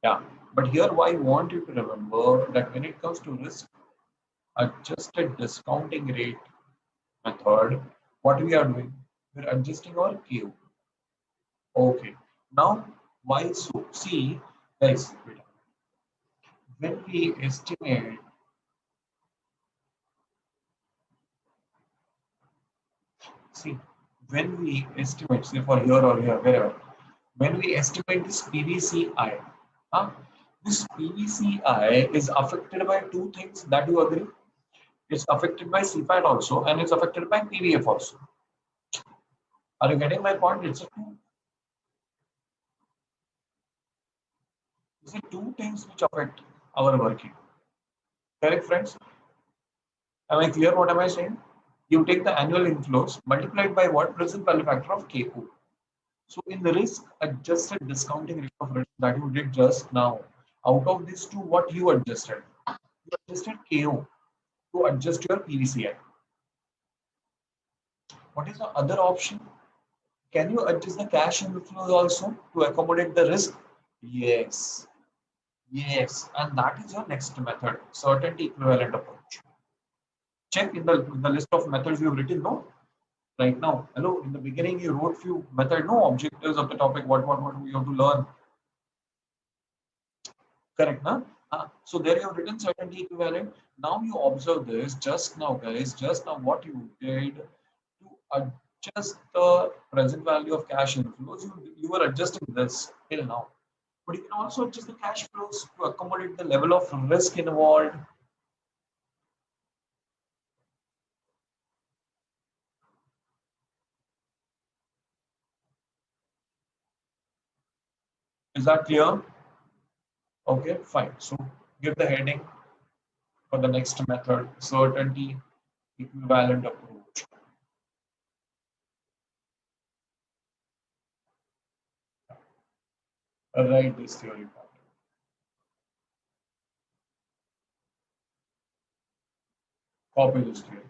Yeah, but here why I want you to remember that when it comes to risk adjusted discounting rate method, what we are doing, we're adjusting our Q. Okay. Now, why so? See, guys, when we estimate, see, when we estimate, say for here or here, wherever, when we estimate this PVCI, huh, this PVCI is affected by two things that you agree. It's affected by CFAT also, and it's affected by PVF also. Are you getting my point? It's two things which affect our working. Correct, friends? Am I clear what am I saying? You take the annual inflows multiplied by what present value factor of KO. So in the risk adjusted discounting rate of risk that you did just now, out of these two, what you adjusted? You adjusted KO to adjust your PVCI. What is the other option? Can you adjust the cash inflows also to accommodate the risk? Yes. Yes. And that is your next method, certainty equivalent approach. Check in the list of methods you've written, no? Right now. Hello, in the beginning you wrote few method, no objectives of the topic, what we have to learn. Correct, na? So there you have written certainty equivalent. Now you observe this just now, guys, just now what you did to adjust the present value of cash inflows, you were adjusting this till now. But you can also adjust the cash flows to accommodate the level of risk involved. Is that clear? Okay, fine. So give the heading for the next method, certainty equivalent approach. Write this theory part. Copy this theory.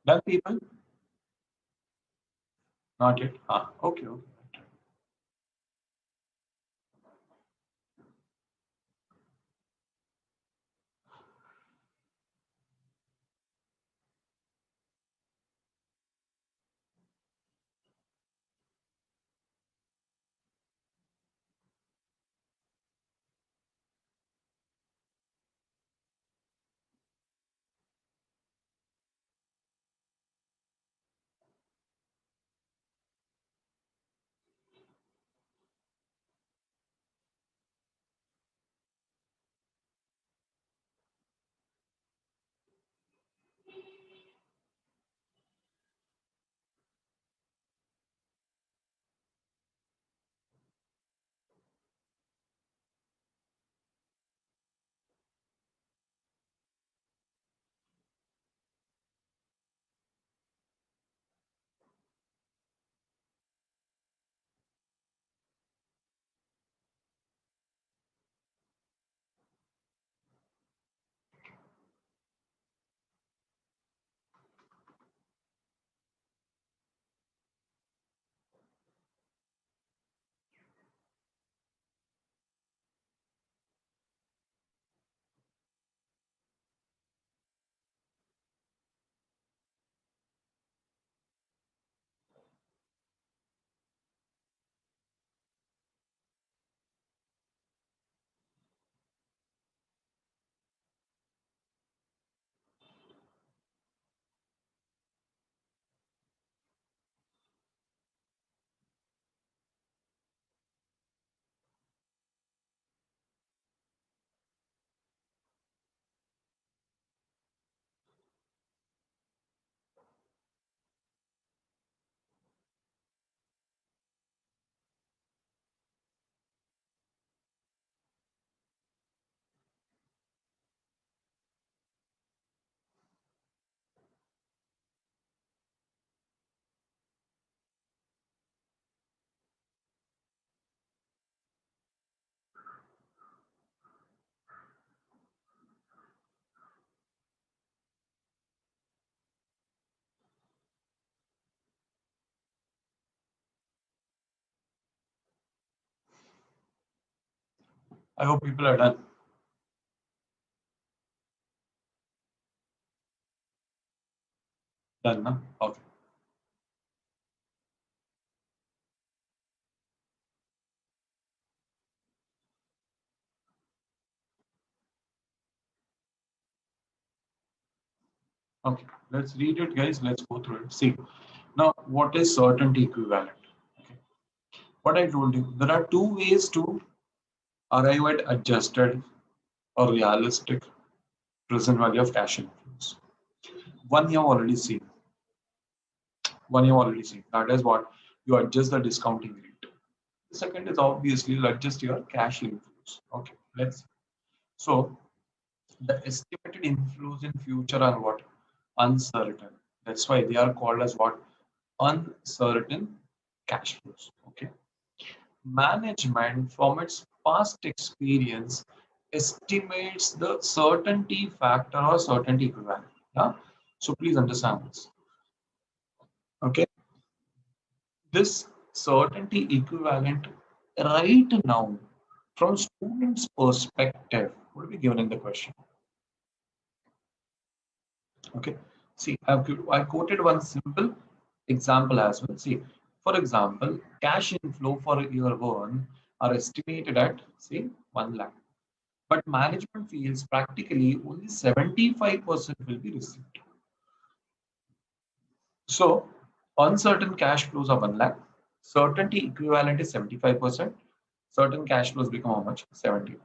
Done, people? Not yet. Okay, okay. I hope people are done. Done, no? Okay. Okay. Let's read it, guys. Let's go through it. See, now what is certainty equivalent? Okay. What I told you, there are two ways to arrive at adjusted or realistic present value of cash inflows. One you have already seen. One you have already seen. That is what you adjust the discounting rate. The second is obviously you adjust your cash inflows. Okay, let's. So the estimated inflows in future are what? Uncertain. That's why they are called as what? Uncertain cash flows. Okay. Management, from its past experience, estimates the certainty factor or certainty equivalent. Yeah. So please understand this. Okay. This certainty equivalent right now, from students' perspective, will be given in the question. Okay. See, I quoted one simple example as well. See, for example, cash inflow for year one are estimated at say 1 lakh. But management feels practically only 75% will be received. So uncertain cash flows are 1 lakh. Certainty equivalent is 75%. Certain cash flows become how much? 70.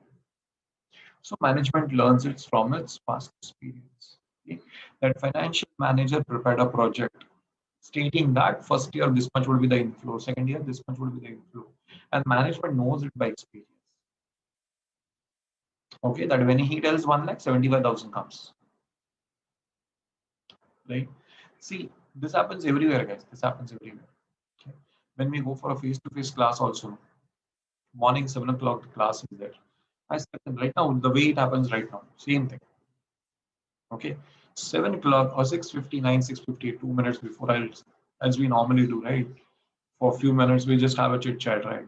So management learns it from its past experience. Okay? That financial manager prepared a project stating that first year this much will be the inflow, second year this much will be the inflow, and management knows it by experience. Okay, that when he tells 1 lakh, 75,000 comes. Right? See, this happens everywhere, guys. This happens everywhere. Okay? When we go for a face-to-face class, also morning 7 o'clock the class is there. I step in right now, the way it happens right now, same thing. Okay, 7 o'clock or 6:59, 6:58, 2 minutes before as we normally do, right? For a few minutes, we just have a chit chat, right?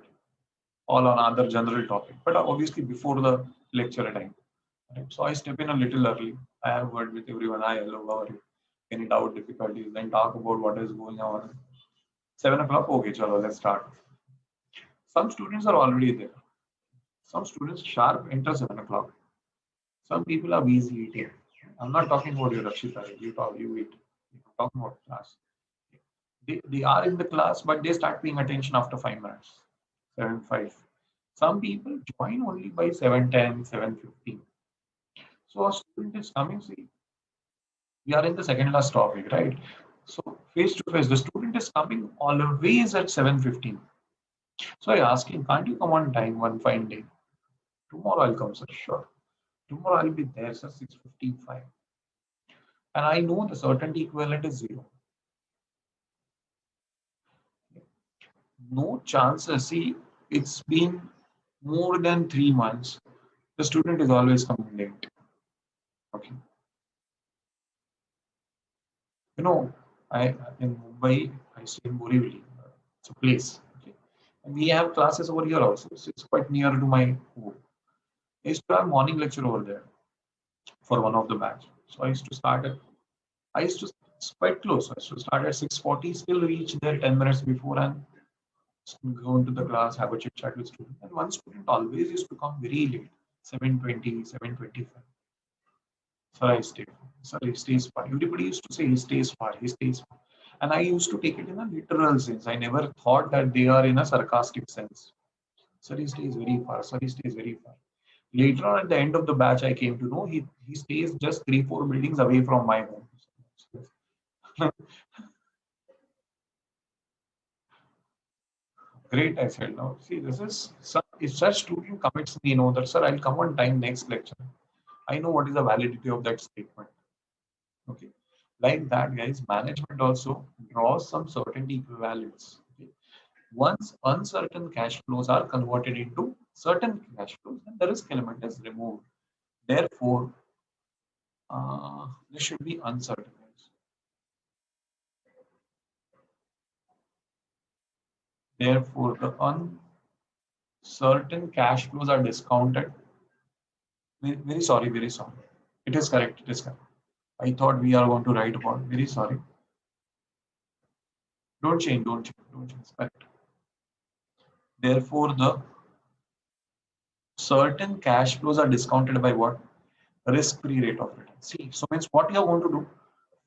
All on other general topic, but obviously before the lecture time. Right? So I step in a little early. I have word with everyone. Hi, hello, how are you? Any doubt, difficulties? Then talk about what is going on. 7 o'clock, okay, chalo, let's start. Some students are already there. Some students sharp enter 7 o'clock. Some people are busy eating. I'm not talking about you, Rakshita. You talk, you eat. I'm talking about class. They are in the class, but they start paying attention after 5 minutes. 7:05. Some people join only by 7:10, 7:15. So a student is coming, see, we are in the second last topic, right? So face to face, the student is coming always at 7:15. So I ask him, can't you come on time one fine day? Tomorrow I'll come, sir. Sure. Tomorrow I'll be there, sir, 6:55. And I know the certainty equivalent is zero. No chances. See, it's been more than 3 months. The student is always coming late. Okay. You know, I in Mumbai, I stay in Borivali. It's a place. Okay. And we have classes over here also. So it's quite near to my home. I used to have morning lecture over there for one of the batch. So I used to, it's quite close. I used to start at 6:40, still reach there 10 minutes before and go into the class, have a chit chat with students. And one student always used to come very late, 7:20, 7:25. Sir, I stay. Sir, he stays far. Everybody used to say he stays far, he stays far. And I used to take it in a literal sense. I never thought that they are in a sarcastic sense. Sir, he stays very far. Sir, he stays very far. Later on, at the end of the batch, I came to know he stays just 3, 4 buildings away from my home. Great, I said. No, see, this is if such student commits me, know that sir, I'll come on time next lecture. I know what is the validity of that statement. Okay, like that, guys. Management also draws some certainty equivalents. Okay? Once uncertain cash flows are converted into certain cash flows, then the risk element is removed. Therefore, there should be uncertain. Therefore, the uncertain cash flows are discounted. Very sorry, very sorry. It is correct. It is correct. I thought we are going to write about. Very sorry. Don't change. Don't change. Don't change. Correct. Therefore, the certain cash flows are discounted by what? Risk-free rate of return. See, so means what you are going to do.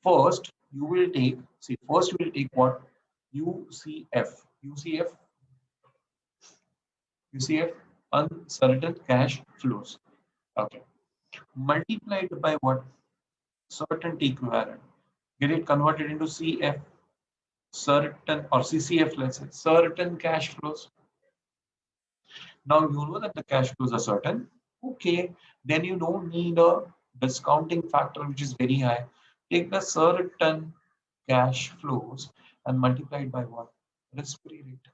First, you will take. See, first you will take what? UCF. UCF. UCF. Uncertain cash flows. Okay. Multiplied by what? Certainty equivalent. Get it converted into CF, certain, or CCF, let's say, certain cash flows. Now you know that the cash flows are certain. Okay, then you don't need a discounting factor which is very high. Take the certain cash flows and multiply it by what? Risk-free rate.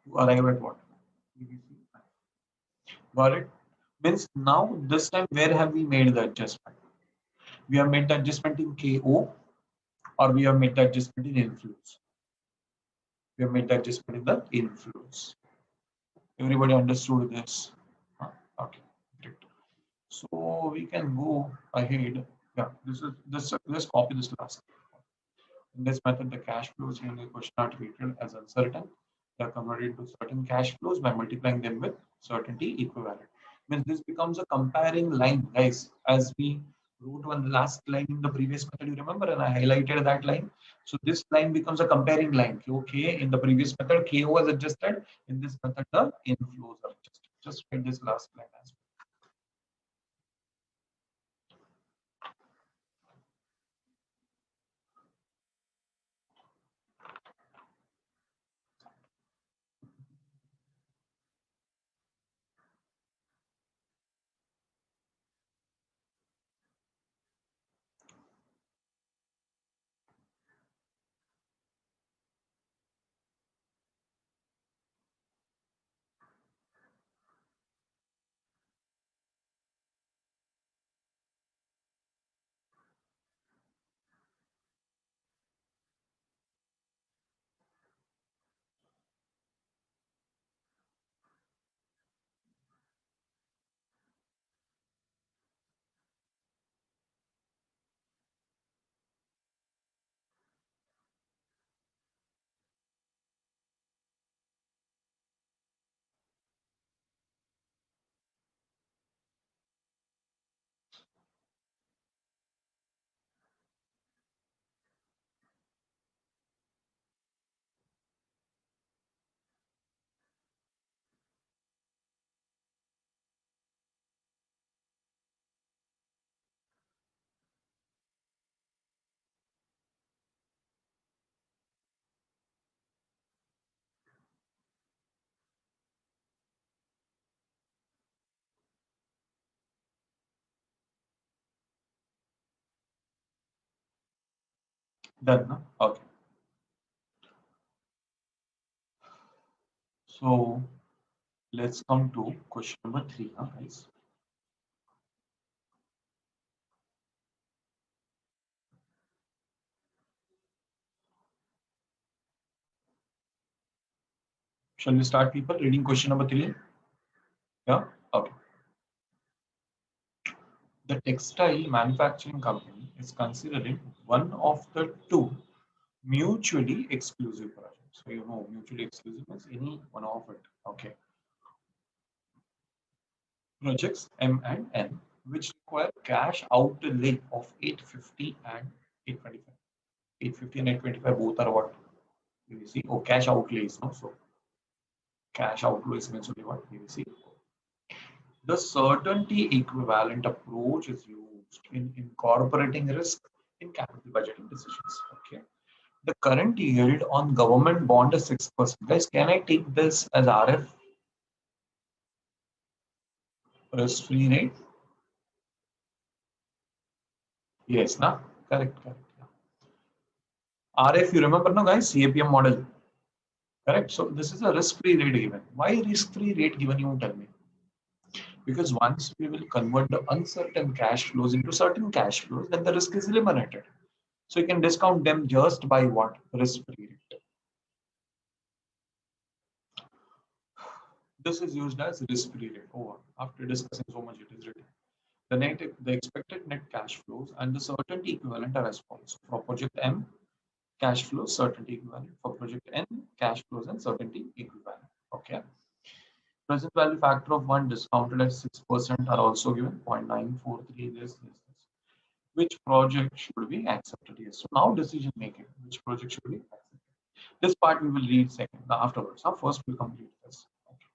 To arrive at what? Got it? Means now this time where have we made the adjustment? We have made the adjustment in KO or we have made the adjustment in inflows. We have made the adjustment in the inflows. Everybody understood this? Okay, great. So we can go ahead. Yeah, this is this. Let's copy this last. In this method, the cash flows in the question are treated as uncertain. They are converted into certain cash flows by multiplying them with certainty equivalent. Means this becomes a comparing line, guys. As we wrote one last line in the previous method, you remember, and I highlighted that line. So this line becomes a comparing line. Okay, in the previous method, KO was adjusted. In this method, the inflows are adjusted. Just write this last line as well. Done, no? Okay. So let's come to question number 3, huh, guys. Shall we start, people, reading question number 3? Yeah. Okay. The textile manufacturing company is considering one of the two mutually exclusive projects. So you know, mutually exclusive means any one of it. Okay. Projects M and N, which require cash outlay of 850 and 825. 850 and 825 both are what? You see, oh, cash outlays, no? So cash outlays means only what? You see. The certainty equivalent approach is used in incorporating risk in capital budgeting decisions. Okay. The current yield on government bond is 6%. Guys, can I take this as RF, risk-free rate? Yes, na? Correct, correct. Yeah. RF, you remember, no, guys, CAPM model. Correct. So this is a risk-free rate given. Why risk-free rate given? You tell me. Because once we will convert the uncertain cash flows into certain cash flows, then the risk is eliminated. So you can discount them just by what? Risk-free rate. This is used as risk-free rate. Over. After discussing so much, it is written. The expected net cash flows and the certainty equivalent are as follows. For project M, cash flows, certainty equivalent. For project N, cash flows and certainty equivalent. Okay. Present value factor of 1 discounted at 6% are also given. 0.943 this. Which project should be accepted? Yes. So now decision making. Which project should be accepted? This part we will read second afterwards. Now first we'll complete this. Okay.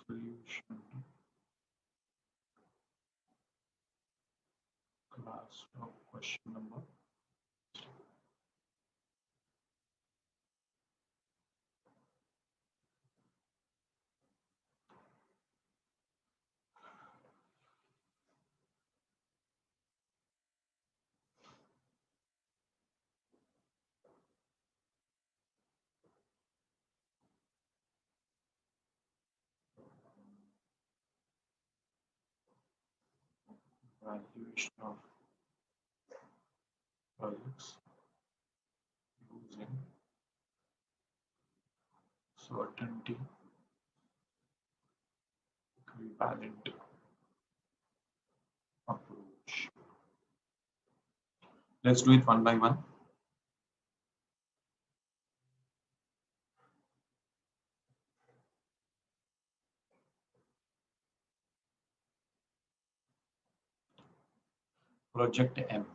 Solution class of question number. Valuation of projects using certainty equivalent approach. Let's do it one by one. Project M.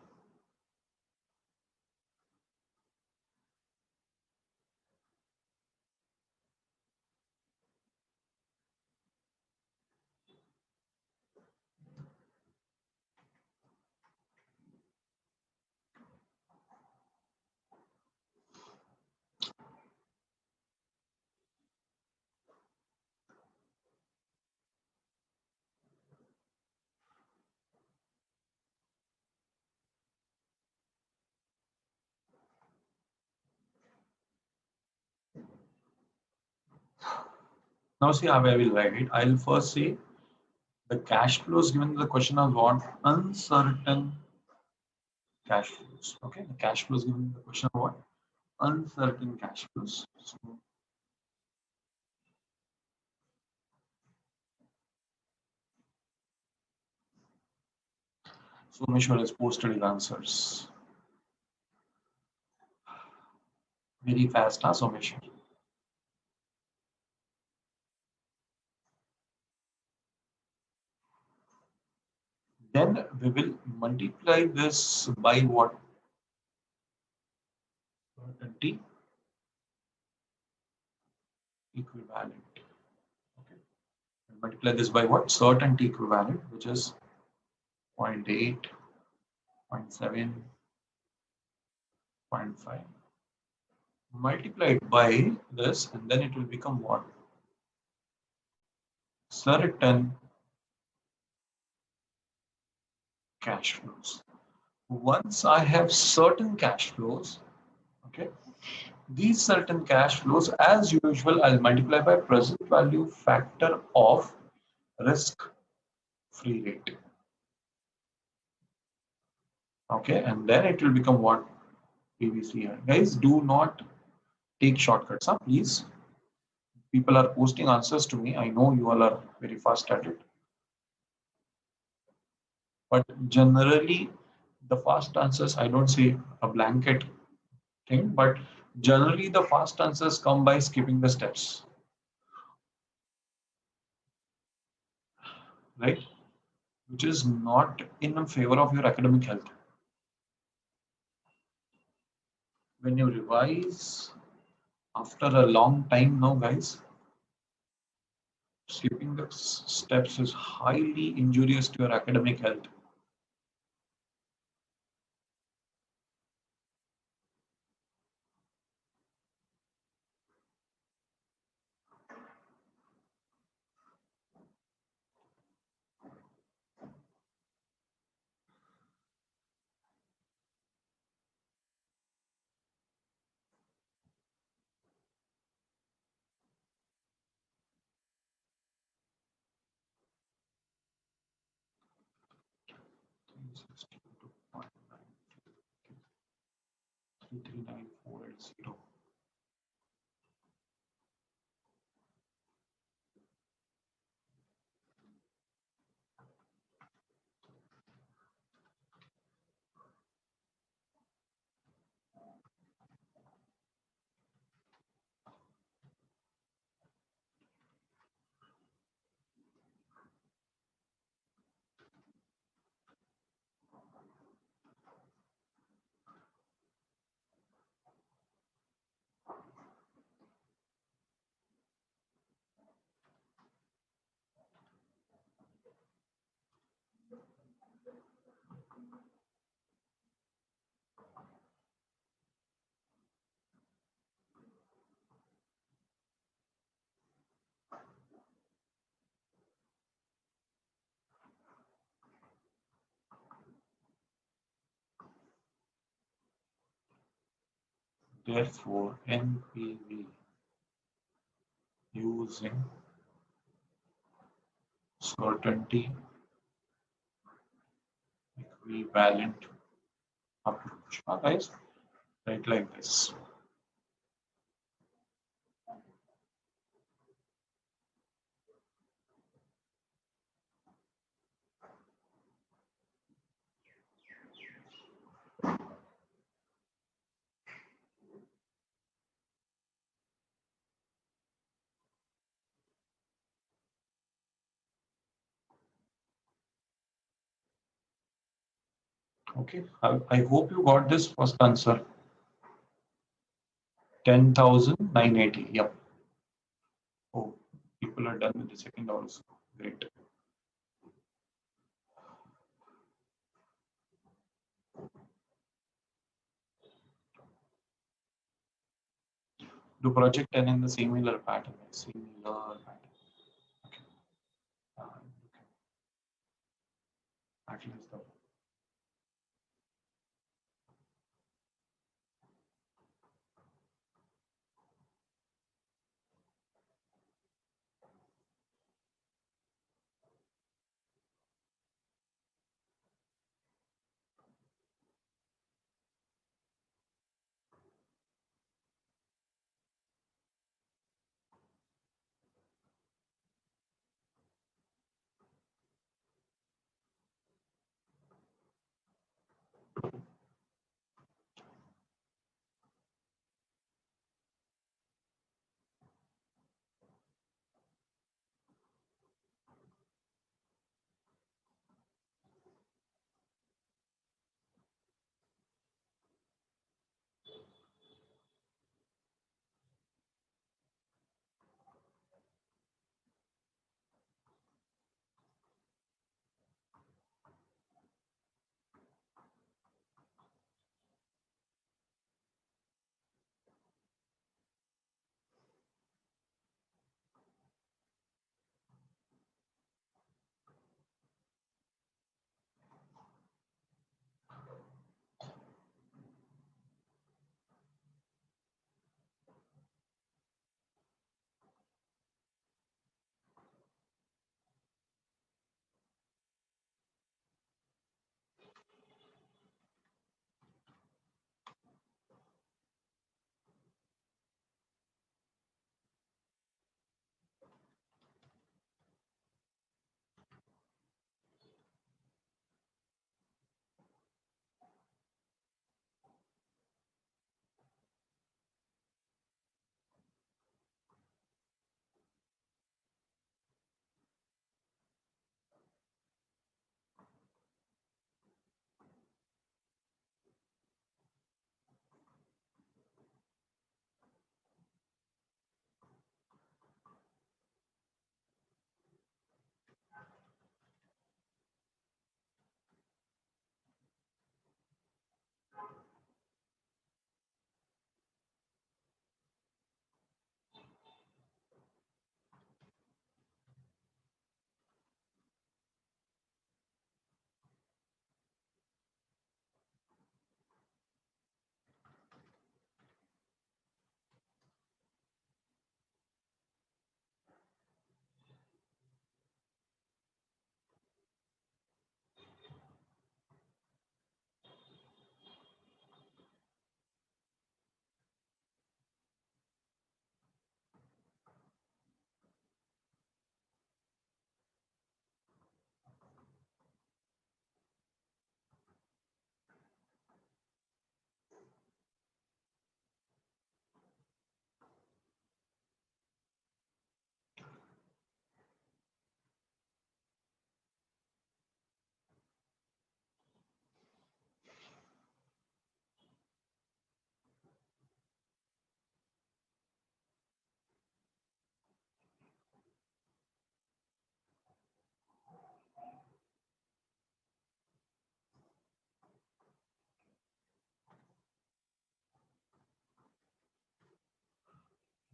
Now see how I will write it. I'll first say the cash flows given the question of what? Uncertain cash flows. Okay, the cash flows given the question of what? Uncertain cash flows. So Mishwar has posted his answers very fast, huh, Someshwar? Then we will multiply this by what? T equivalent. Okay. Multiply this by what? Certain T equivalent, which is 0 0.8, 0 0.7, 0 0.5. Multiply it by this, and then it will become what? Certain cash flows. Once I have certain cash flows, okay, these certain cash flows, as usual, I'll multiply by present value factor of risk free rate. Okay, and then it will become what? PVC here. Guys, do not take shortcuts, huh? Please. People are posting answers to me. I know you all are very fast at it. But generally, the fast answers, I don't say a blanket thing, but generally the fast answers come by skipping the steps, right? Which is not in favor of your academic health. When you revise after a long time now, guys, skipping the steps is highly injurious to your academic health. Therefore, NPV using certainty equivalent approach. Guys, write like this. Okay, I hope you got this first answer. 10,980. Yep. Oh, people are done with the second also. Great. Do project 10 in the similar pattern. Similar pattern. Okay. Okay. At least the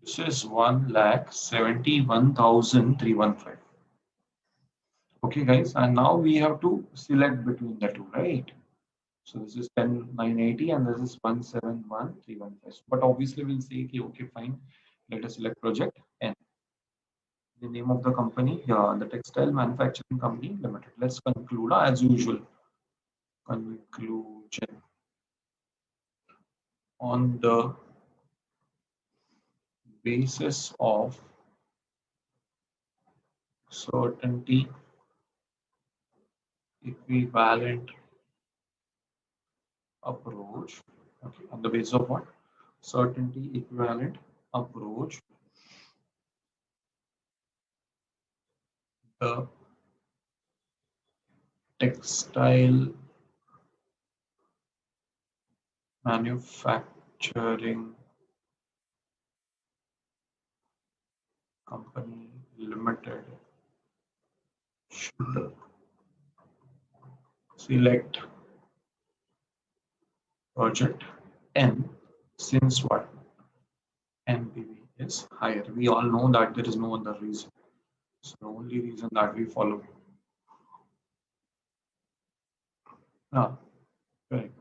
This is 1,71,315. Okay, guys, and now we have to select between the two, right? So this is 10,980 and this is 171,315. But obviously we'll say, okay, fine. Let us select project N. The name of the company, yeah, the Textile Manufacturing Company Limited. Let's conclude as usual. Conclusion on the basis of certainty equivalent approach. Okay, on the basis of what? Certainty equivalent approach. The textile manufacturing company limited should select project N since what? NPV is higher. We all know that there is no other reason. So the only reason that we follow. Ah, correct.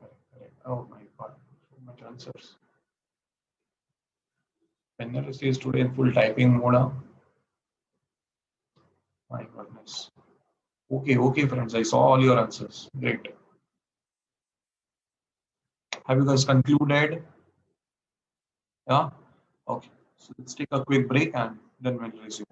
Oh my God, so much answers. Penner is today in full typing mode. My goodness. Okay, friends. I saw all your answers. Great. Have you guys concluded? Yeah. Okay. So let's take a quick break and then we'll resume.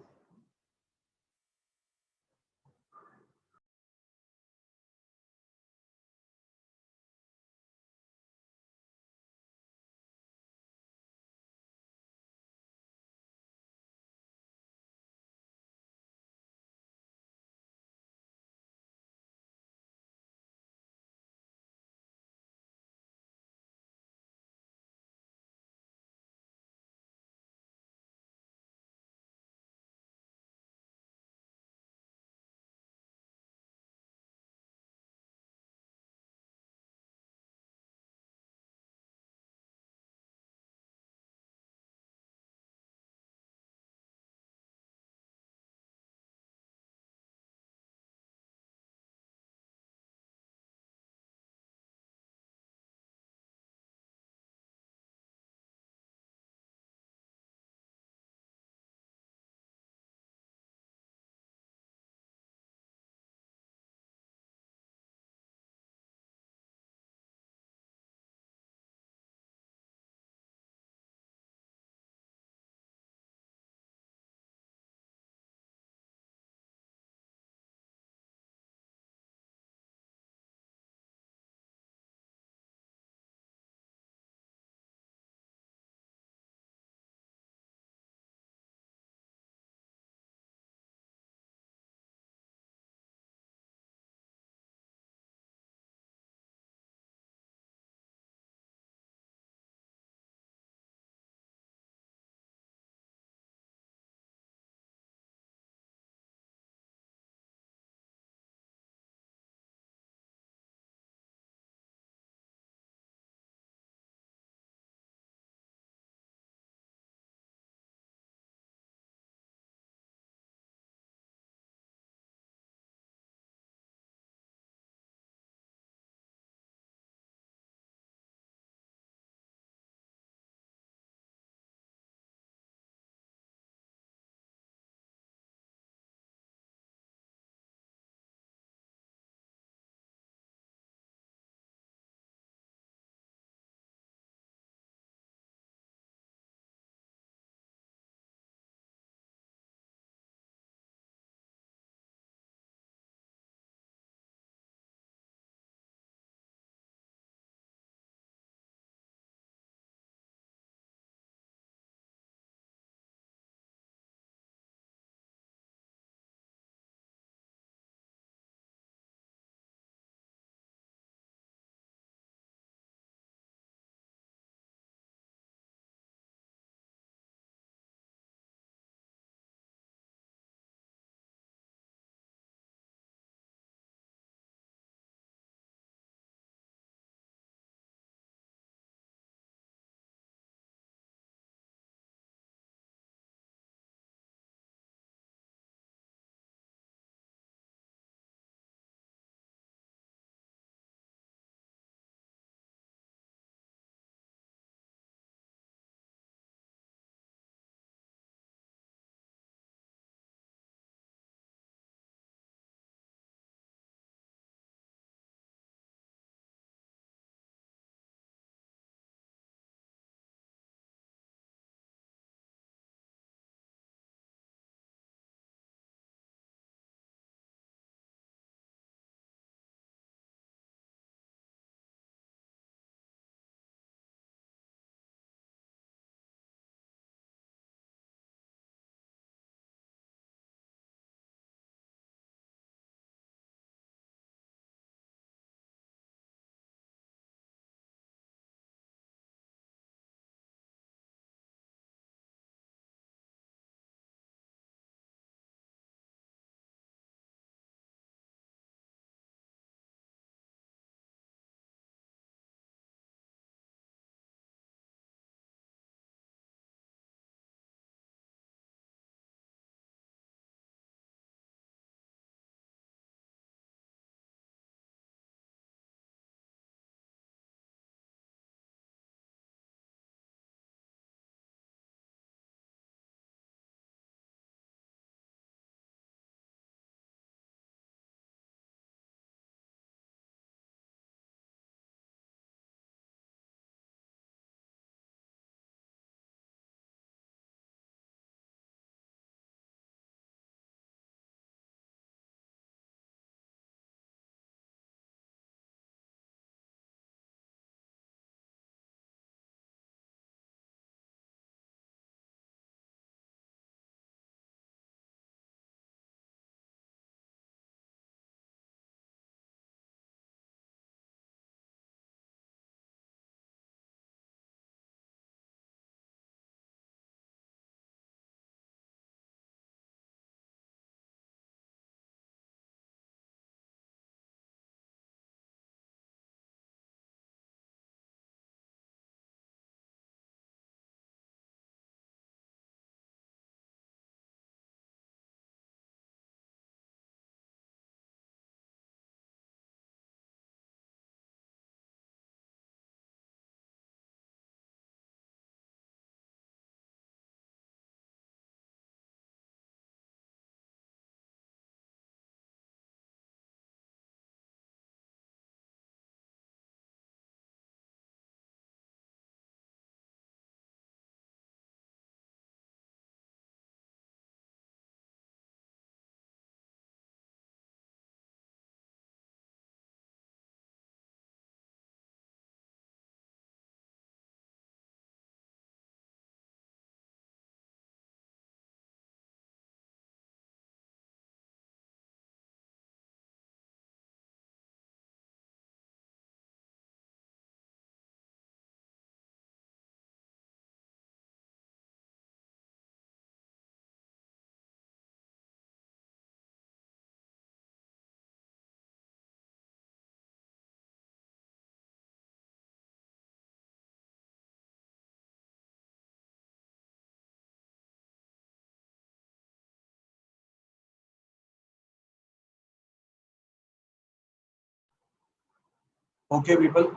Okay, people,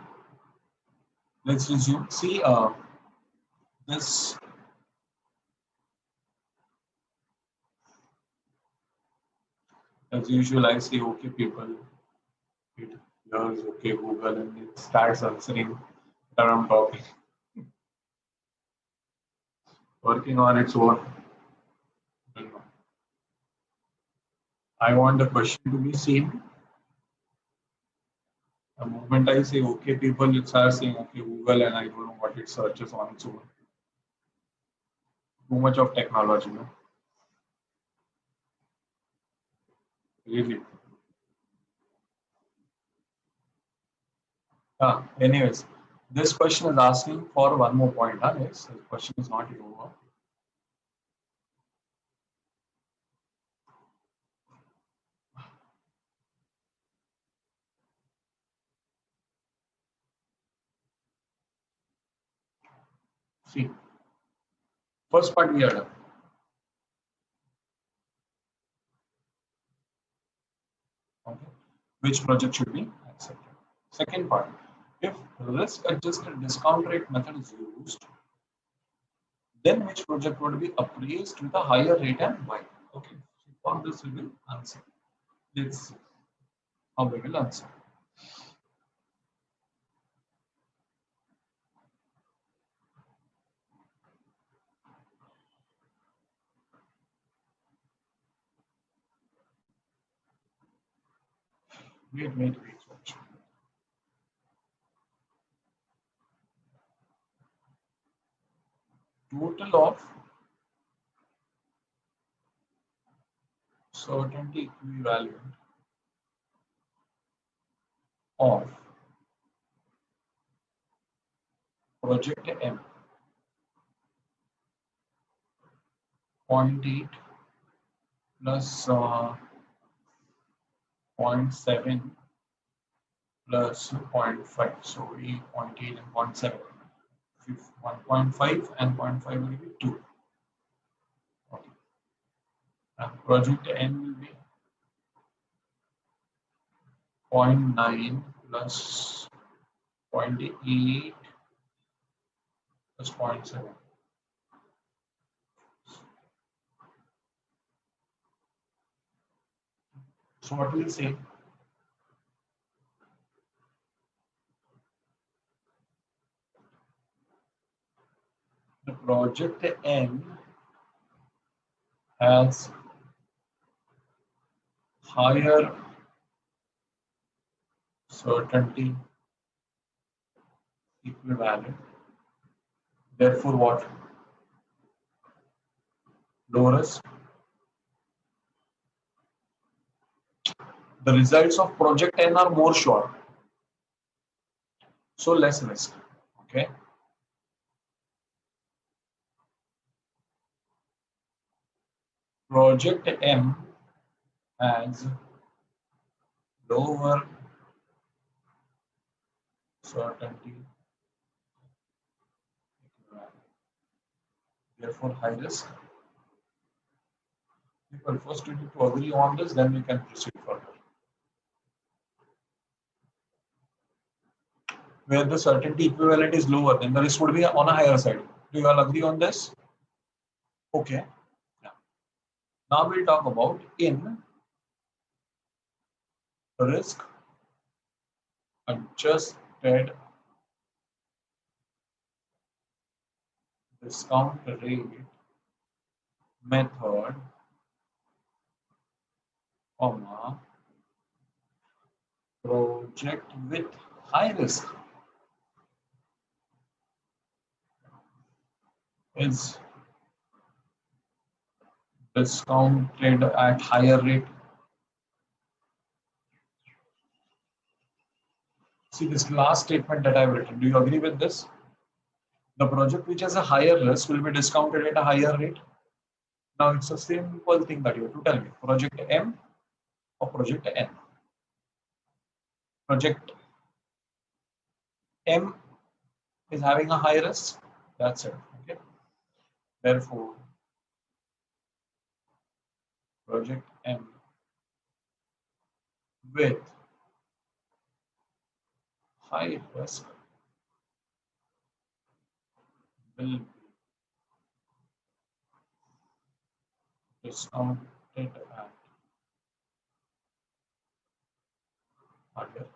let's resume. See, this as usual. I say, okay, people, it here's okay, Google, and it starts answering that I'm talking, working on its own. You know, I want the question to be same. The moment I say okay, people it starts saying okay, Google, and I don't know what it searches on its own. Too much of technology, no? Really. Anyways, this question is asking for one more point. Yes, the question is not yet over. See, first part we are done. Okay. Which project should be accepted? Second part, if risk-adjusted discount rate method is used, then which project would be appraised with a higher rate and why? Okay. So for this we will answer. Let's see how we will answer. Wait. Watch. Total of certainty equivalent of project M 0.8 plus 0.7 plus 0.5. So 8.8 and zero point 0.7. 1.5 and 0.5 will be 2. Okay. And project N will be 0.9 plus 0.8 plus 0.7. So what will say? The project N has higher certainty equivalent. Therefore, what? Low risk. The results of project N are more sure. So less risk. Okay. Project M has lower certainty equivalent. Therefore, high risk. People first we need to agree on this, then we can proceed further. Where the certainty equivalent is lower, then the risk would be on a higher side. Do you all agree on this? Okay. Yeah. Now we'll talk about in risk adjusted discount rate method, comma, project with high risk is discounted at higher rate. See this last statement that I've written. Do you agree with this? The project which has a higher risk will be discounted at a higher rate. Now it's the simple thing that you have to tell me. Project M or project N. Project M is having a high risk. That's it. Okay. Therefore, project M with high risk will be discounted at higher rate.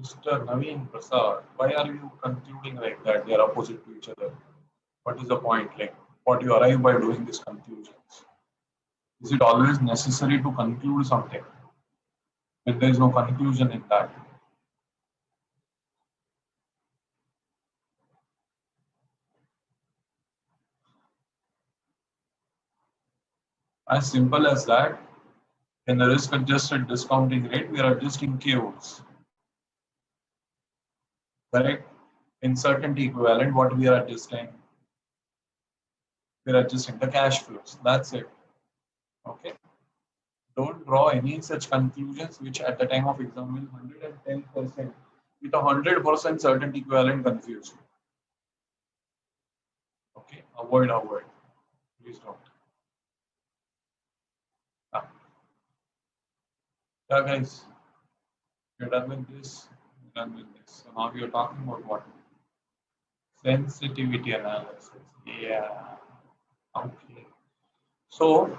Mr. Naveen Prasad, why are you concluding like that? They are opposite to each other. What is the point? Like, what you arrive by doing these conclusions? Is it always necessary to conclude something when there is no conclusion in that? As simple as that. In the risk adjusted discounting rate, we are adjusting KOs, correct? In certainty equivalent, what we are adjusting? We are adjusting the cash flows. That's it. Okay. Don't draw any such conclusions which at the time of exam will 110% with 100% certainty equivalent confuse you. Okay. Avoid. Please don't. Ah. Yeah, guys, you're done with this. You're done with this. So now we are talking about what? Sensitivity analysis. Yeah. Okay. So,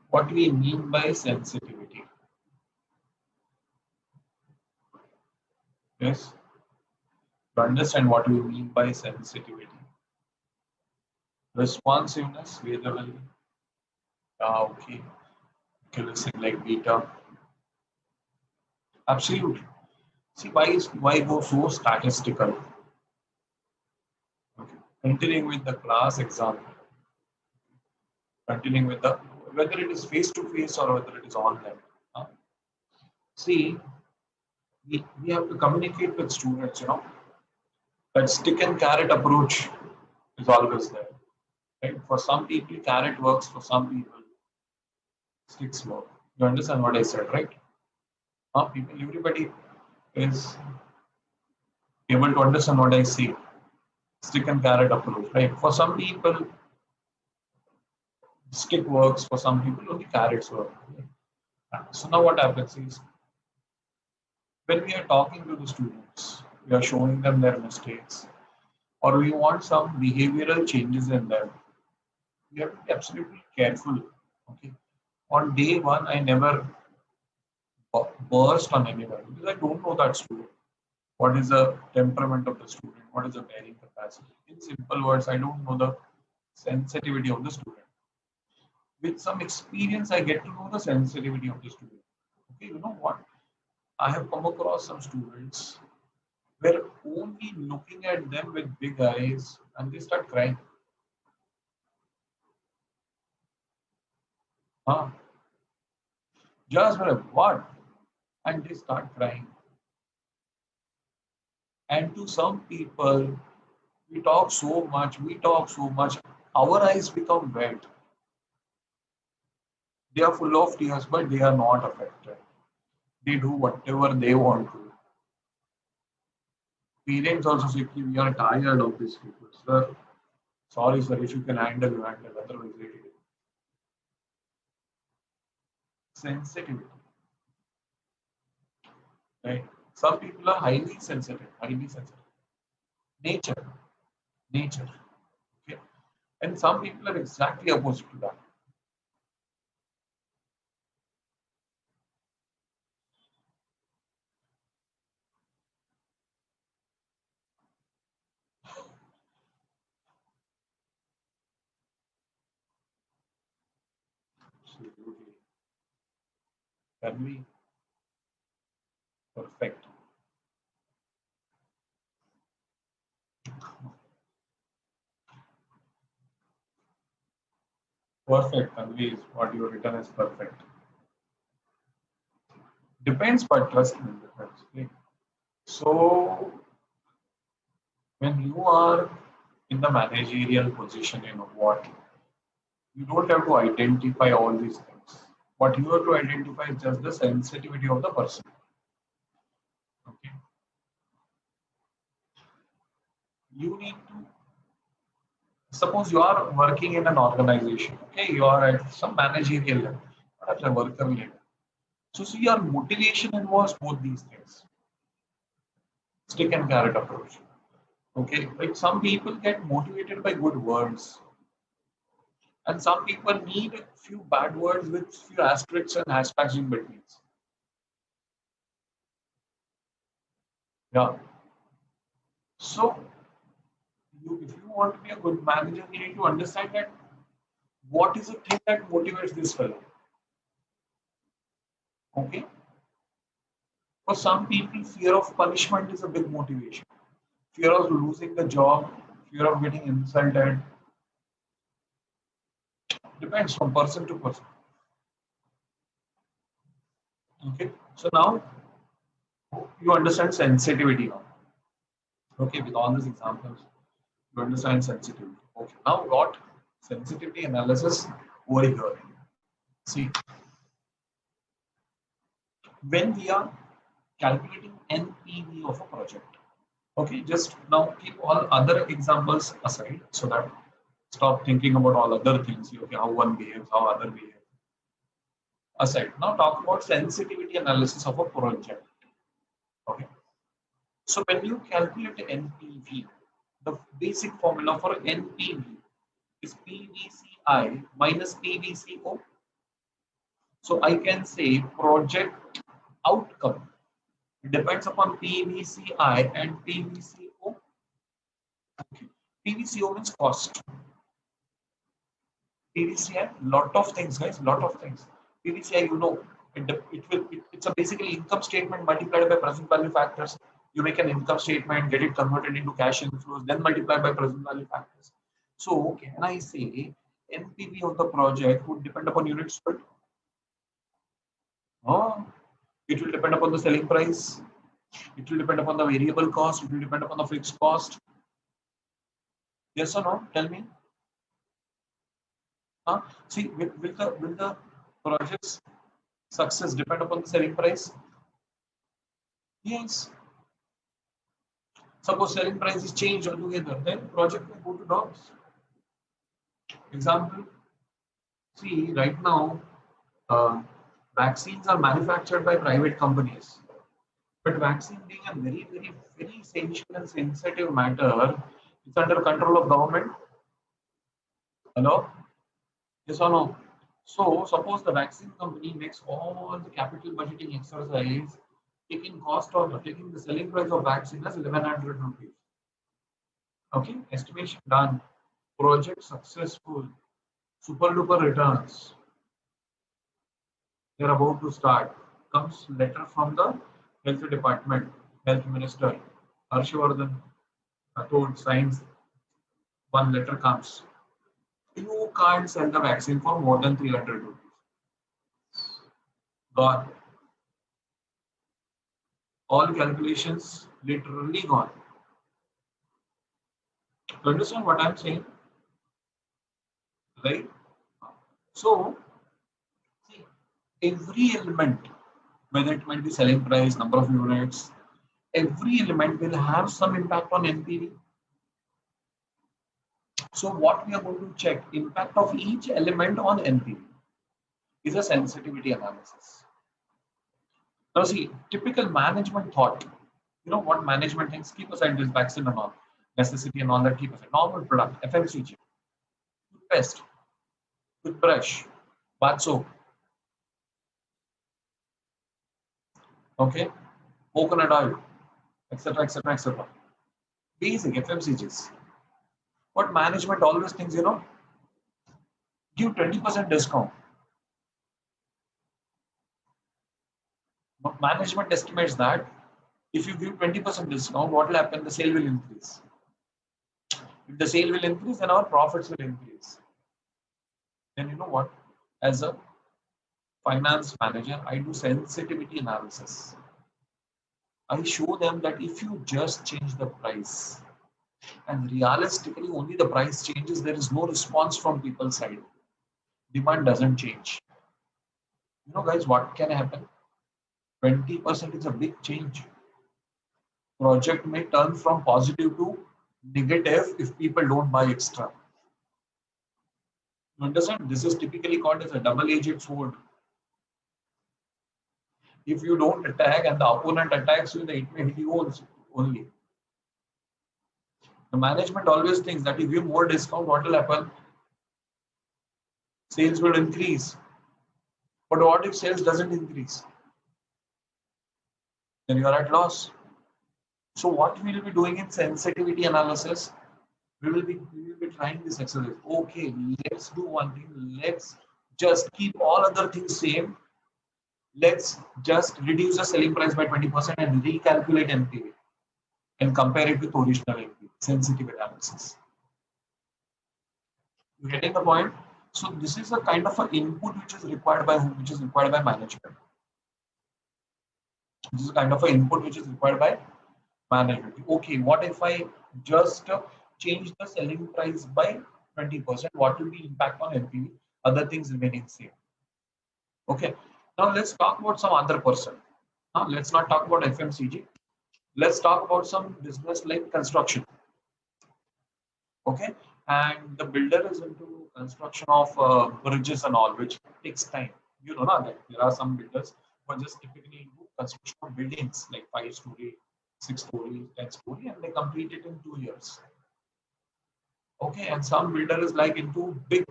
what we mean by sensitivity? Yes, to understand what we mean by sensitivity. Responsiveness, variable. Ah, okay. Okay, listen, like beta. Absolutely. See, why go so statistical? Okay. Continuing with the class example. Continuing with the whether it is face to face or whether it is online. Huh? See, we have to communicate with students, that stick and carrot approach is always there. Right? For some people, carrot works for some people. sticks work. You understand what I said, right? People, everybody is able to understand what I say. Stick and carrot approach, right? For some people, stick works. For some people, only carrots work. So now what happens is when we are talking to the students, we are showing them their mistakes, or we want some behavioral changes in them. We have to be absolutely careful. Okay. On day one, I never burst on anyone because I don't know that student. What is the temperament of the student? What is the bearing capacity? In simple words, I don't know the sensitivity of the student. With some experience, I get to know the sensitivity of the student. Okay, you know what? I have come across some students where only looking at them with big eyes and they start crying. Huh? Just like what? And they start crying. And to some people, we talk so much, our eyes become wet. They are full of tears, but they are not affected. They do whatever they want to. Parents also say, "Ki, we are tired of these people. Sir, sorry, sir, if you can handle, you handle. Otherwise, really sensitivity, right? Some people are highly sensitive, highly sensitive. Nature, nature. Okay. And some people are exactly opposite to that. Absolutely. Can be perfect. Perfect, Tanvi, is what you written is perfect. Depends, but trust me, depends. Okay. So when you are in the managerial position, you know what, you don't have to identify all these things. What you have to identify is just the sensitivity of the person. Okay. You need to suppose you are working in an organization. Okay, you are at some managerial level, not at a worker level. So see your motivation involves both these things. Stick and carrot approach. Okay, like some people get motivated by good words, and some people need a few bad words with few asterisks and hashtags in between. Yeah. So if you want to be a good manager, you need to understand that what is the thing that motivates this fellow. Okay. For some people, fear of punishment is a big motivation. Fear of losing the job, fear of getting insulted. Depends from person to person. Okay. So now you understand sensitivity now. Okay, with all these examples, you understand sensitivity. Okay, now got sensitivity analysis over here. See, when we are calculating NPV of a project. Okay, just now keep all other examples aside so that stop thinking about all other things. Okay, how one behaves, how other behaves. Aside. Now talk about sensitivity analysis of a project. Okay. So when you calculate NPV, the basic formula for NPV is PVCI minus PVCO. So I can say project outcome depends upon PVCI and PVCO. Okay. PVCO means cost. PVCI, lot of things, guys, lot of things. PVCI, you know, it's a basically income statement multiplied by present value factors. You make an income statement, get it converted into cash inflows, then multiply by present value factors. So can I say NPV of the project would depend upon units sold? Oh, it will depend upon the selling price. It will depend upon the variable cost. It will depend upon the fixed cost. Yes or no? Tell me. See, will the Project's success depend upon the selling price? Yes. Suppose selling price is changed altogether, then project will go to dogs. Example, see right now, uh, vaccines are manufactured by private companies. But vaccine being a very essential and sensitive matter, it's under control of government. Hello? Yes or no? So suppose the vaccine company makes all the capital budgeting exercise, taking the selling price of vaccine as 1100 rupees. Okay, estimation done. Project successful. Super duper returns. They're about to start. Comes letter from the health department, health minister, Harshvardhan told signs. One letter comes. You can't sell the vaccine for more than 300 rupees. Gone. All calculations literally gone. You understand what I'm saying? Right? So, see, every element, whether it might be selling price, number of units, every element will have some impact on NPV. So, what we are going to check, impact of each element on NPV is a sensitivity analysis. Now, see, typical management thought, you know what management thinks, keep aside this vaccine and all, necessity and all that, keep aside. Normal product, FMCG, toothpaste, toothbrush, bath soap, okay, coconut oil, etc., etc., etc. Basic FMCGs. What management always thinks, give 20% discount. But management estimates that if you give 20% discount, what will happen? The sale will increase. If the sale will increase, then our profits will increase. Then you know what? As a finance manager, I do sensitivity analysis. I show them that if you just change the price, and realistically only the price changes, there is no response from people's side. Demand doesn't change. You know, guys, what can happen? 20% is a big change. Project may turn from positive to negative if people don't buy extra. You understand? This is typically called as a double-edged sword. If you don't attack and the opponent attacks you, then it may hit you only. The management always thinks that if you give more discount, what will happen? Sales will increase. But what if sales doesn't increase? Then you are at loss. So what we will be doing in sensitivity analysis, we will be trying this exercise. Okay, let's do one thing. Let's just keep all other things same. Let's just reduce the selling price by 20% and recalculate NPV and compare it with original NPV, sensitivity analysis. You getting the point? So this is a kind of an input which is required by whom? Which is required by management. This is kind of an input which is required by management. Okay, what if I just change the selling price by 20%? What will be impact on NPV? Other things remaining same. Okay. Now let's talk about some other person. Now let's not talk about FMCG. Let's talk about some business like construction. Okay, and the builder is into construction of bridges and all, which takes time. You know, that there are some builders who are just typically into construction of buildings like 5-story, 6-story, 10-story, and they complete it in 2 years. Okay, and some builder is like into big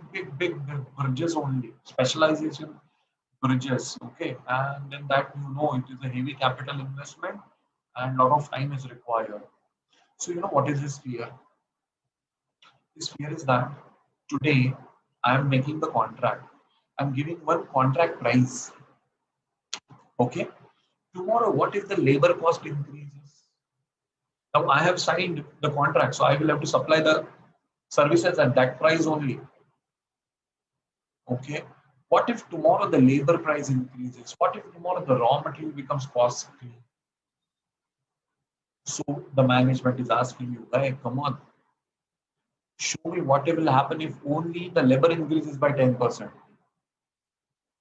bridges only, specialization bridges. Okay, and then that it is a heavy capital investment and a lot of time is required. So what is his fear? His fear is that today I am making the contract. I'm giving one contract price. Okay. Tomorrow, what if the labor cost increases? Now I have signed the contract, so I will have to supply the services at that price only. Okay. What if tomorrow the labor price increases? What if tomorrow the raw material becomes costly? So the management is asking you, hey, come on, show me what will happen if only the labor increases by 10%.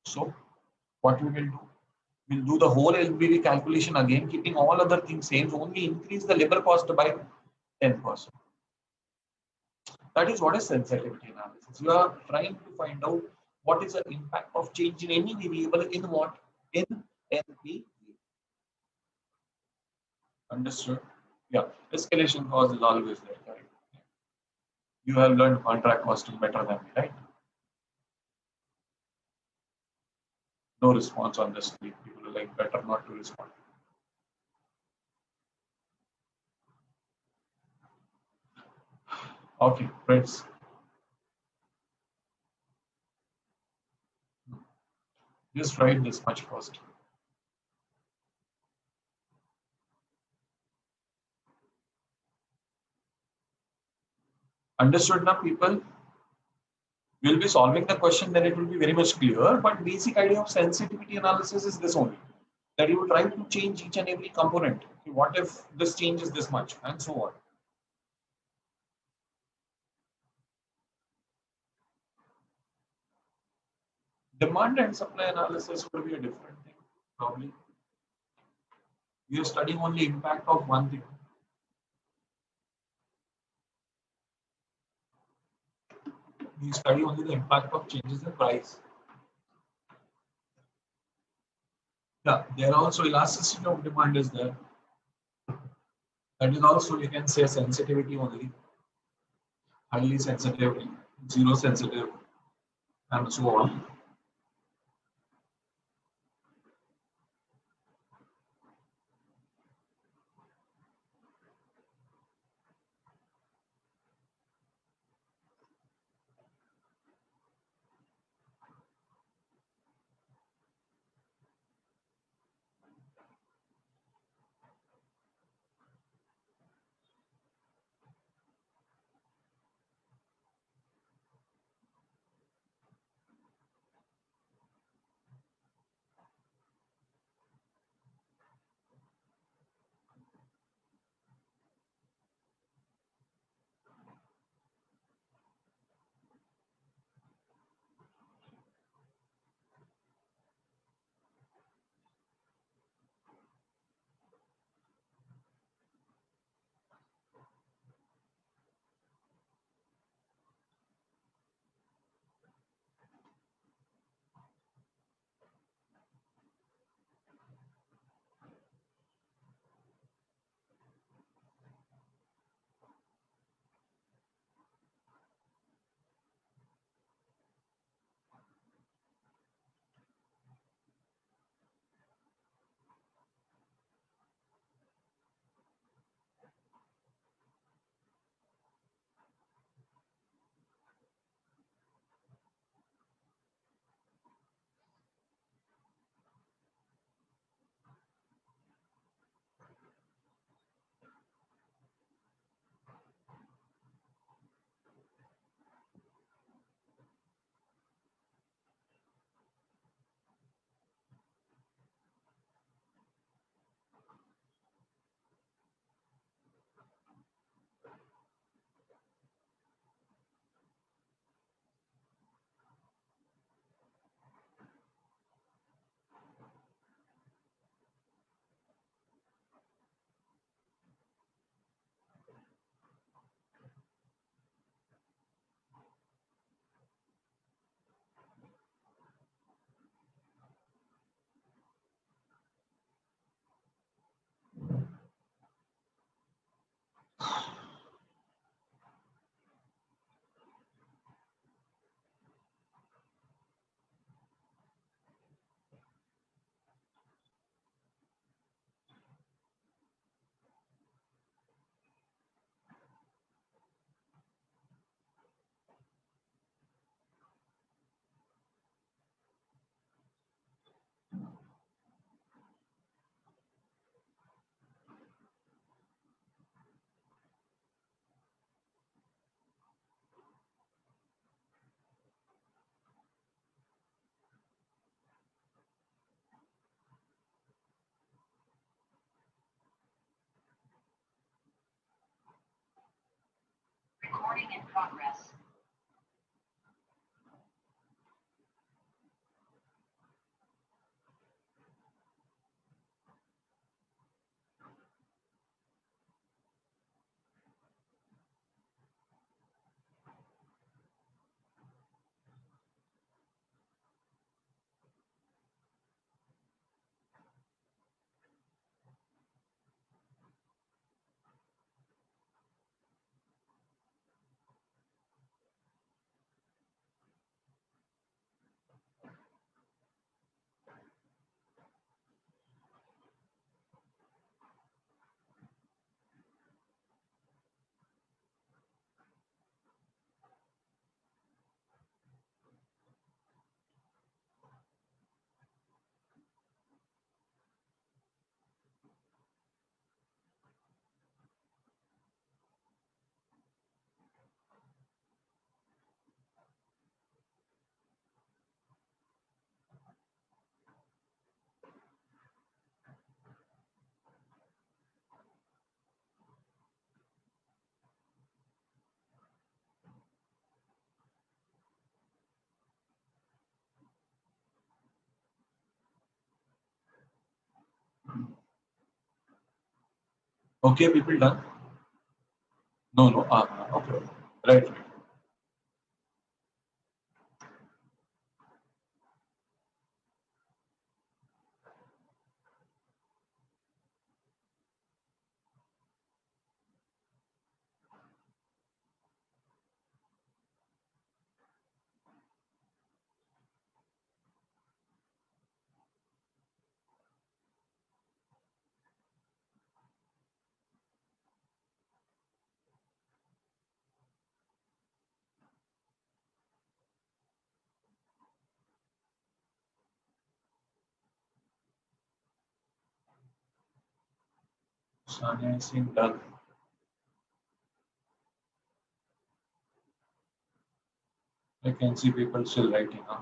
So what we will do? We'll do the whole LBV calculation again, keeping all other things same, only increase the labor cost by 10%. That is what is sensitivity analysis. You are trying to find out what is the impact of change in any variable in what? In NPV. Understood? Yeah, escalation clause is always there, correct? You have learned contract costing better than me, right? No response on this. People are like better not to respond. Okay, friends. Just write this much first. Understood now, people? We'll be solving the question, then it will be very much clear. But basic idea of sensitivity analysis is this only, that you try to change each and every component. What if this changes this much, and so on. Demand and supply analysis would be a different thing, probably. We are studying only impact of one thing. We study only the impact of changes in price. Yeah, there also elasticity of demand is there. That is also, you can say, sensitivity only, highly sensitive, zero sensitive, and so on. Recording in progress. Okay, people done? No, no. Okay. Right, right. Sanya is saying done. I can see people still writing. Huh?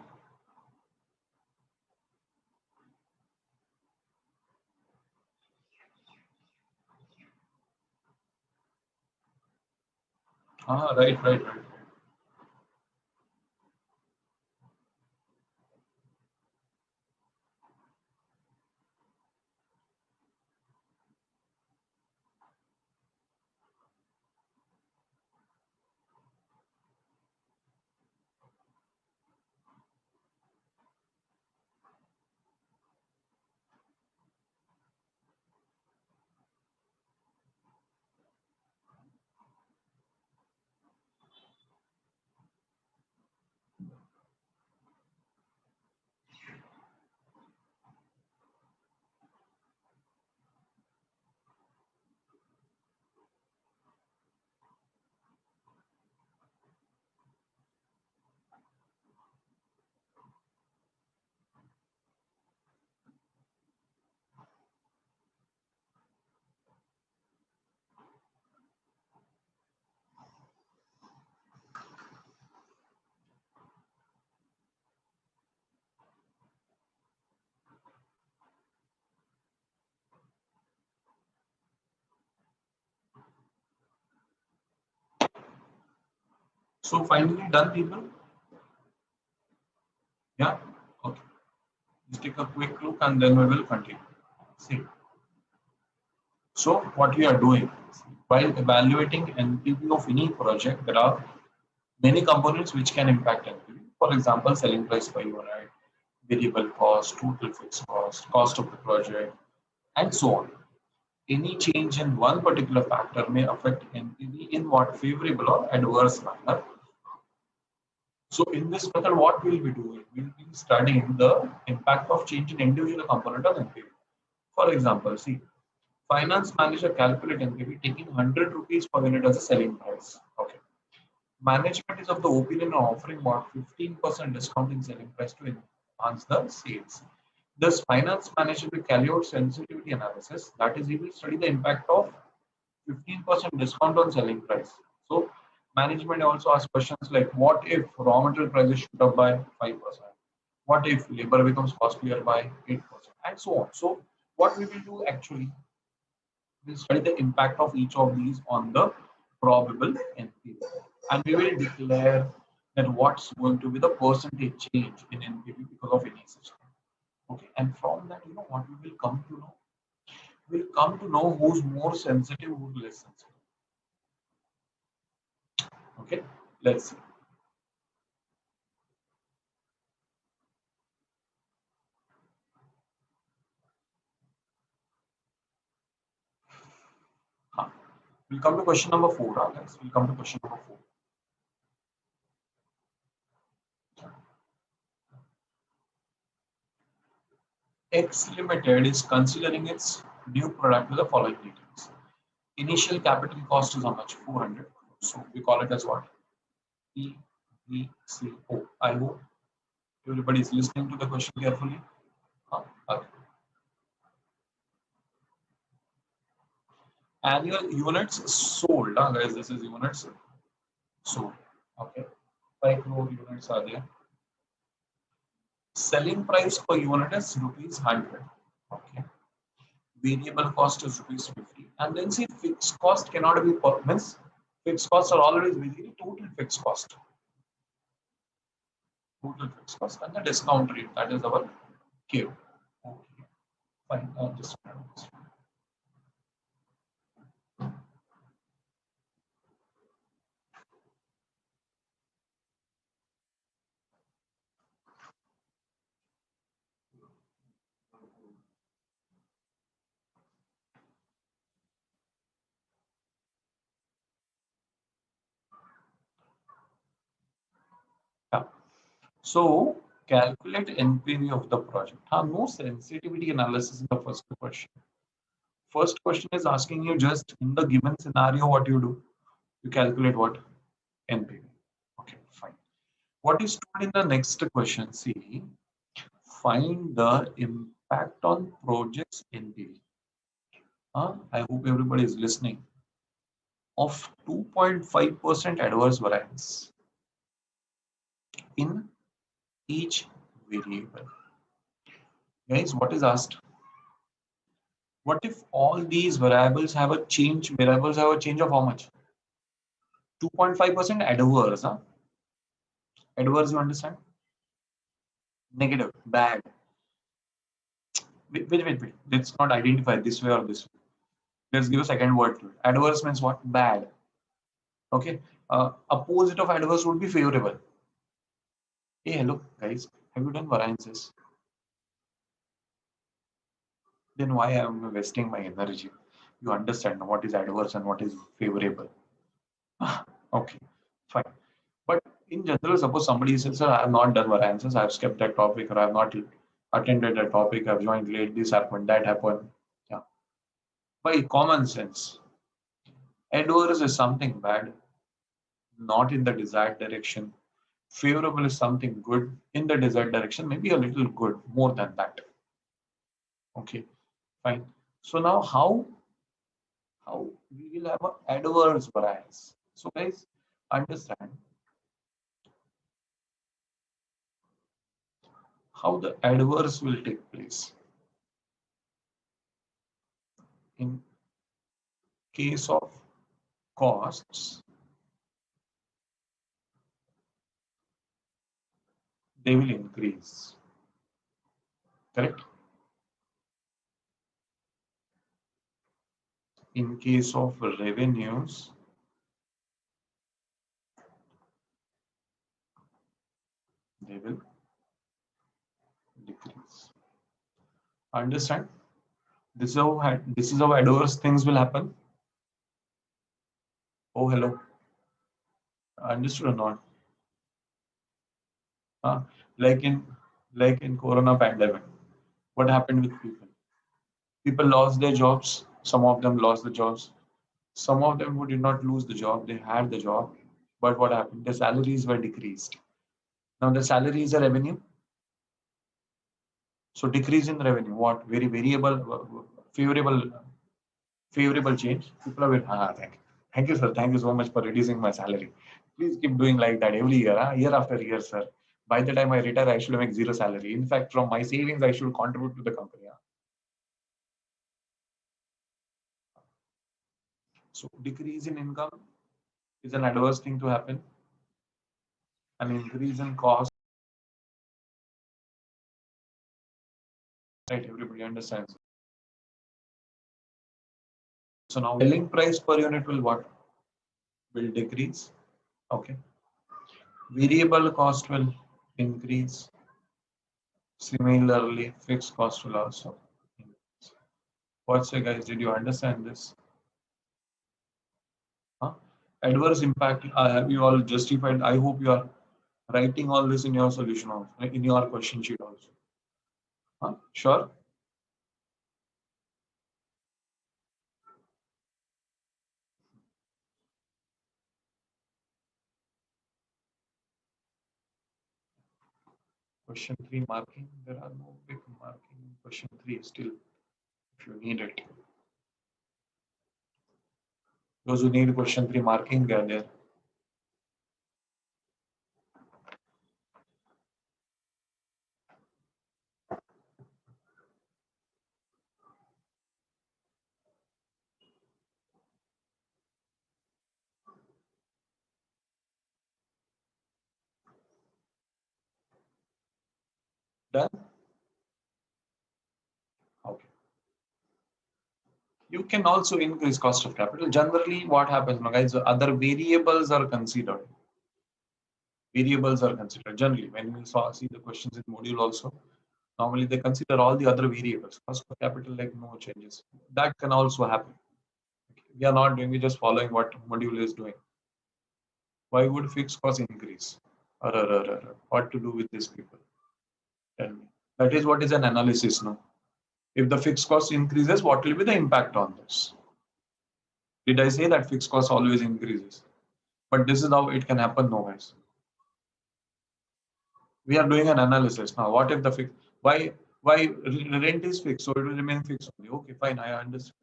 Right, right, right. So finally done, people. Yeah. Okay. Just take a quick look and then we will continue. See. So what we are doing while evaluating NPV of any project, there are many components which can impact NPV. For example, selling price per unit, variable cost, total fixed cost, cost of the project, and so on. Any change in one particular factor may affect NPV in what favorable or adverse manner. So in this method, what we'll be doing? We'll be studying the impact of change in individual component of NPV. For example, see, finance manager calculate NPV taking 100 rupees per unit as a selling price. Okay. Management is of the opinion of offering about 15% discount in selling price to enhance the sales. Thus, finance manager will carry out sensitivity analysis. That is, he will study the impact of 15% discount on selling price. So, management also asks questions like, what if raw material prices shoot up by 5%? What if labor becomes costlier by 8%? And so on. So, what we will do actually, we'll study the impact of each of these on the probable NPV. And we will declare that what's going to be the percentage change in NPV because of any such thing. Okay, and from that, what we will come to know? We'll come to know who's more sensitive, who's less sensitive. Okay, let's see. Huh. We'll come to question number 4, guys. We'll come to question number 4. X Limited is considering its new product with the following details. Initial capital cost is how much? 400. So we call it as what? EVCO. I hope everybody is listening to the question carefully. Okay. Annual units sold, guys. This is units sold. Okay. 5 crore units are there. Selling price per unit is rupees 100. Okay. Variable cost is rupees 50. And then see, fixed cost cannot be per means fixed costs are always basically total fixed cost. Total fixed cost and the discount rate, that is our Q. Okay. Fine. Just So calculate NPV of the project. No sensitivity analysis in the first question. First question is asking you just in the given scenario what you do. You calculate what? NPV. Okay, fine. What is told in the next question? See, find the impact on project's NPV. I hope everybody is listening. Of 2.5% adverse variance in each variable. Guys, what is asked? What if all these variables have a change? Variables have a change of how much? 2.5% adverse. Adverse, you understand? Negative, bad. Wait. Let's not identify this way or this way. Let's give a second word to it. Adverse means what? Bad. Okay. Opposite of adverse would be favorable. Hey, hello, guys. Have you done variances? Then why am I wasting my energy? You understand what is adverse and what is favorable. Okay, fine. But in general, suppose somebody says, sir, I have not done variances, I have skipped that topic, or I have not attended that topic, I've joined late, this happened, that happened. Yeah. By common sense, adverse is something bad, not in the desired direction. Favorable is something good in the desired direction, maybe a little good, more than that. Okay, fine. So now how we will have an adverse variance. So guys, understand how the adverse will take place. In case of costs, they will increase. Correct? In case of revenues, they will decrease. Understand? This is how adverse things will happen. Oh, hello. Understood or not? Uh, like in Corona pandemic, what happened with people? People lost their jobs. Some of them lost the jobs. Some of them who did not lose the job, they had the job. But what happened? The salaries were decreased. Now the salary is a revenue. So decrease in revenue. What? Very variable, favorable change. People are with, thank you, sir. Thank you so much for reducing my salary. Please keep doing like that every year, year after year, sir. By the time I retire, I should make zero salary. In fact, from my savings, I should contribute to the company. So decrease in income is an adverse thing to happen. An increase in cost, right? Everybody understands. So now selling price per unit will what? Will decrease. Okay. Variable cost will increase. Similarly, fixed cost will also increase. What's it, guys? Did you understand this? Huh? Adverse impact. Have you all justified? I hope you are writing all this in your solution also, in your question sheet also. Huh? Sure. Question 3 marking. There are no big marking in question 3 still, if you need it. Those who need question 3 marking, they are there. Done? Okay. You can also increase cost of capital. Generally, what happens, guys, other variables are considered. Variables are considered. Generally, when we see the questions in module also, normally they consider all the other variables. Cost of capital, like no changes. That can also happen. Okay. We are not doing, we're just following what module is doing. Why would fixed cost increase? What to do with these people? Tell me. That is what is an analysis now. If the fixed cost increases, what will be the impact on this? Did I say that fixed cost always increases? But this is how it can happen now, guys. We are doing an analysis now. What if the fixed, why rent is fixed, so it will remain fixed only. Okay, fine, I understand.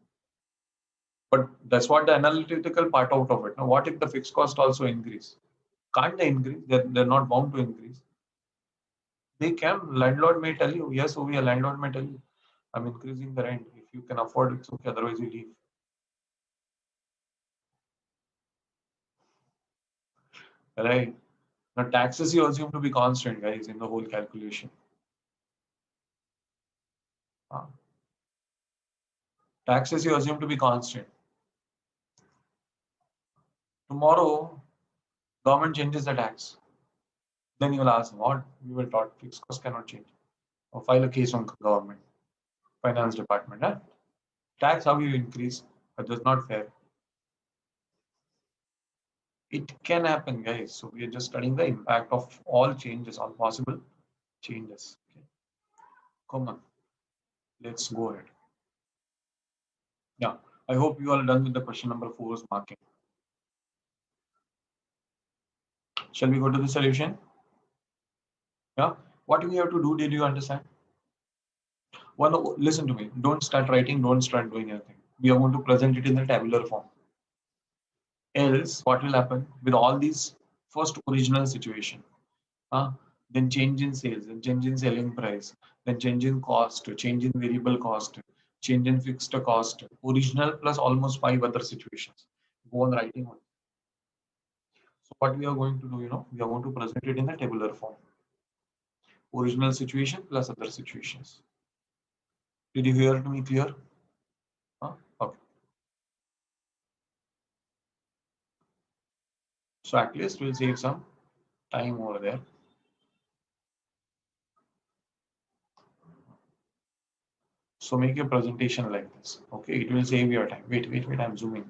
But that's what the analytical part out of it. Now, what if the fixed cost also increase? Can't they increase? They're not bound to increase. They can. Landlord may tell you, yes, a landlord may tell you, I'm increasing the rent. If you can afford it, it's okay. Otherwise, you leave. Right? Now, taxes you assume to be constant, guys, in the whole calculation. Taxes you assume to be constant. Tomorrow, government changes the tax. Then you will ask, what? We were taught fixed cost cannot change. Or file a case on government, finance department. Huh? Tax, how you increase? That's not fair. It can happen, guys. So we are just studying the impact of all changes, all possible changes. Okay. Come on, let's go ahead. Yeah, I hope you are done with the question number 4's marking. Shall we go to the solution? Yeah. What do we have to do? Did you understand? Well, listen to me. Don't start writing. Don't start doing anything. We are going to present it in the tabular form. Else, what will happen with all these first original situation? Then change in sales, then change in selling price, then change in cost, change in variable cost, change in fixed cost, original plus almost 5 other situations. Go on writing one. So what we are going to do, we are going to present it in the tabular form. Original situation plus other situations. Did you hear me clear? Okay. So at least we'll save some time over there. So make your presentation like this. Okay, it will save your time. Wait, I'm zooming.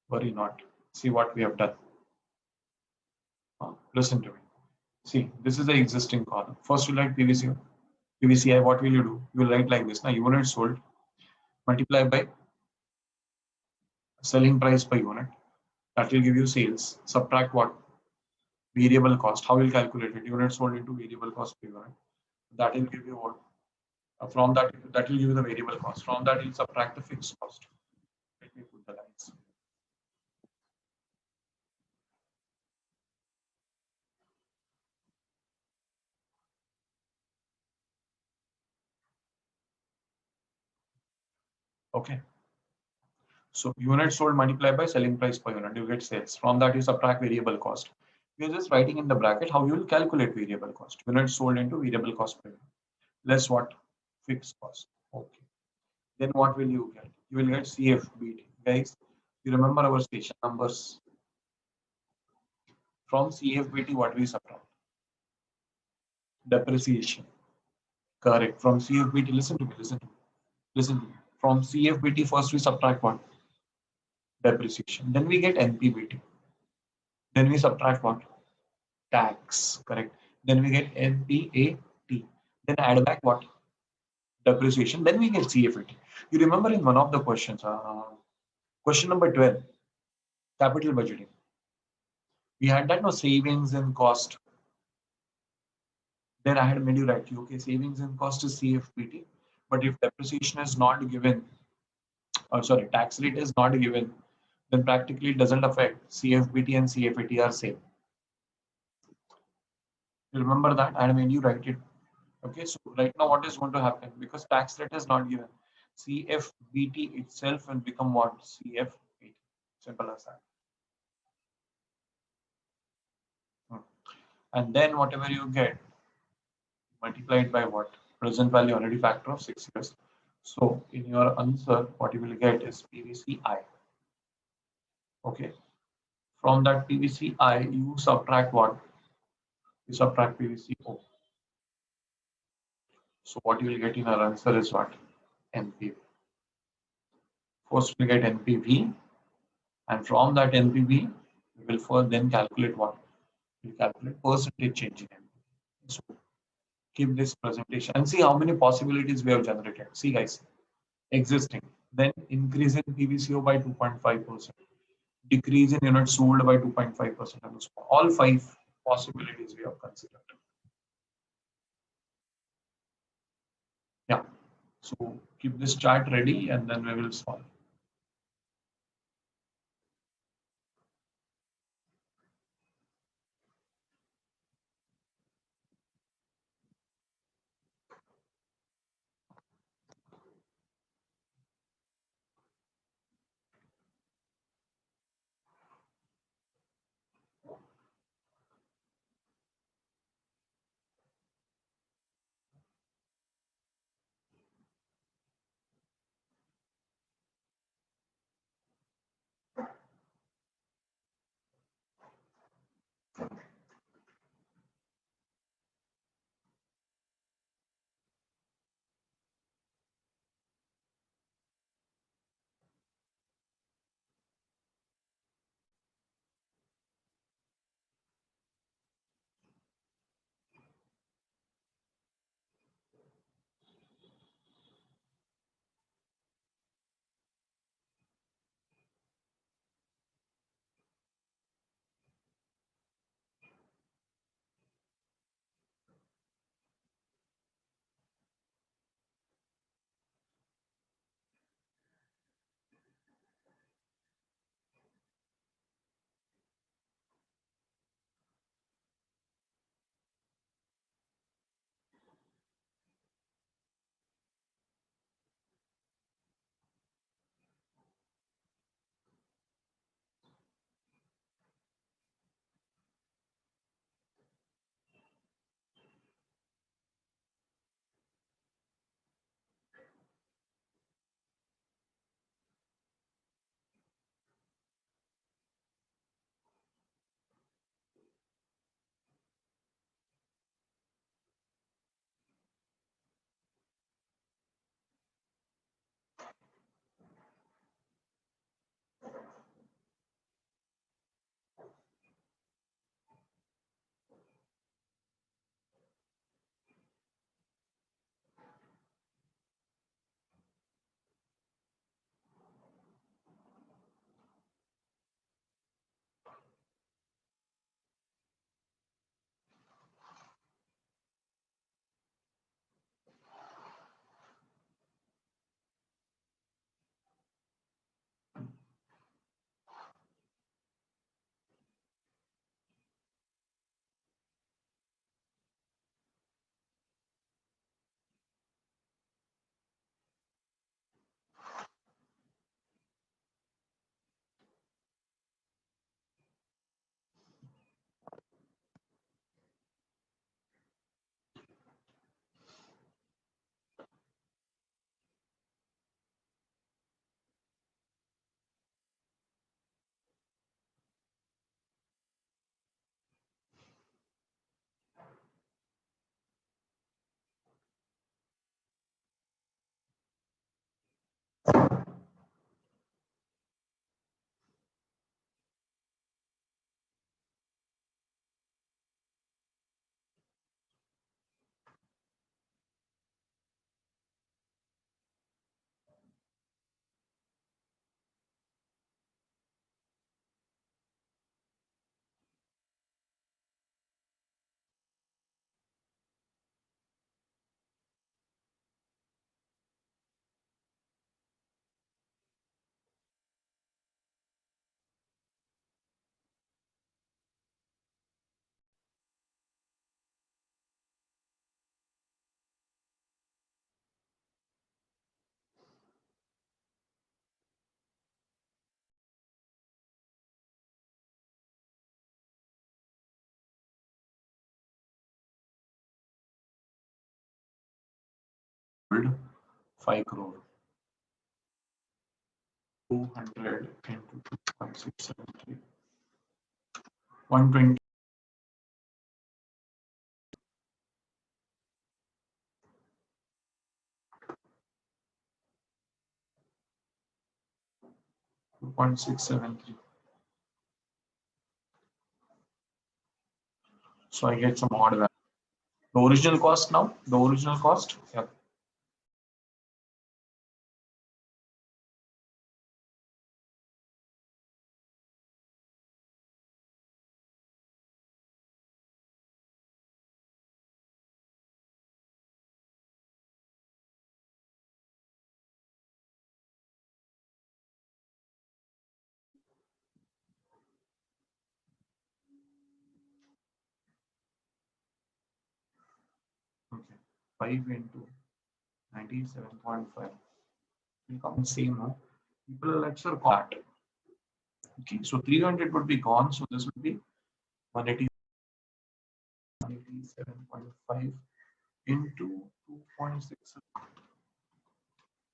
Worry not. See what we have done. Listen to me. See, this is the existing column. First, you write PVC, PVCI. What will you do? You will write like this. Now, units sold multiply by selling price per unit. That will give you sales. Subtract what? Variable cost. How will you calculate it? Units sold into variable cost per unit. That will give you what? From that will give you the variable cost. From that, you'll subtract the fixed cost. Let me put the lines. Okay. So units sold multiplied by selling price per unit, you get sales. From that, you subtract variable cost. You're just writing in the bracket how you will calculate variable cost. Units sold into variable cost per unit. Less what? Fixed cost. Okay. Then what will you get? You will get CFBT. Guys, you remember our station numbers. From CFBT, what we subtract? Depreciation. Correct. From CFBT, listen to me. From CFBT, first we subtract what? Depreciation. Then we get NPBT. Then we subtract what? Tax. Correct. Then we get NPAT. Then add back what? Depreciation. Then we get CFBT. You remember in one of the questions, question number 12, capital budgeting. We had that no savings and cost. Then I had made you write, okay, savings and cost is CFBT. But if depreciation is not given, or sorry, tax rate is not given, then practically it doesn't affect. CFBT and CFAT are same. You remember that? I made you write it. Okay, so right now what is going to happen? Because tax rate is not given, CFBT itself will become what? CFAT. Simple as that. And then whatever you get, multiplied by what? Present value already factor of 6 years. So in your answer, what you will get is PVCI. Okay. From that PVCI, you subtract what? You subtract PVCO. So what you will get in our answer is what? NPV. First we get NPV, and from that NPV, we will first then calculate what? We calculate percentage change in NPV. So keep this presentation and see how many possibilities we have generated. See guys, existing, then increase in PVCO by 2.5%, decrease in units sold by 2.5%, and so all five possibilities we have considered. Yeah, so keep this chart ready and then we will solve. Sold 5 crore. 200 into 2.673. 120. 2.673. So I get some odd value. The original cost now, the original cost, yeah. Okay, 5 into 97.5 will come same, no? People like, sir, that. Okay, so 300 would be gone, so this would be 187.5 into 2.6,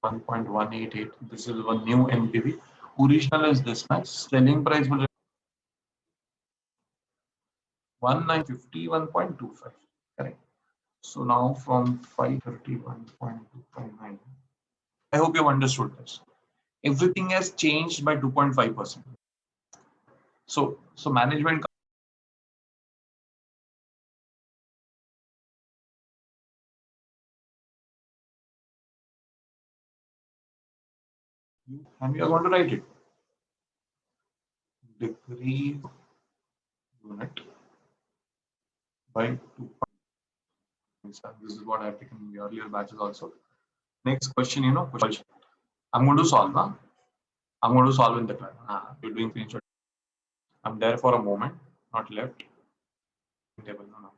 1.188. This is one new NPV. Original is this much. Selling price will 1951.25. Correct. So now from 531.259. I hope you've understood this. Everything has changed by 2.5%. So management. And we are going to write it. Decrease unit by 2. This is what I've taken in the earlier batches also. Next question, I'm going to solve. Huh? I'm going to solve in the class. You're doing screenshot. I'm there for a moment, not left. Table. No.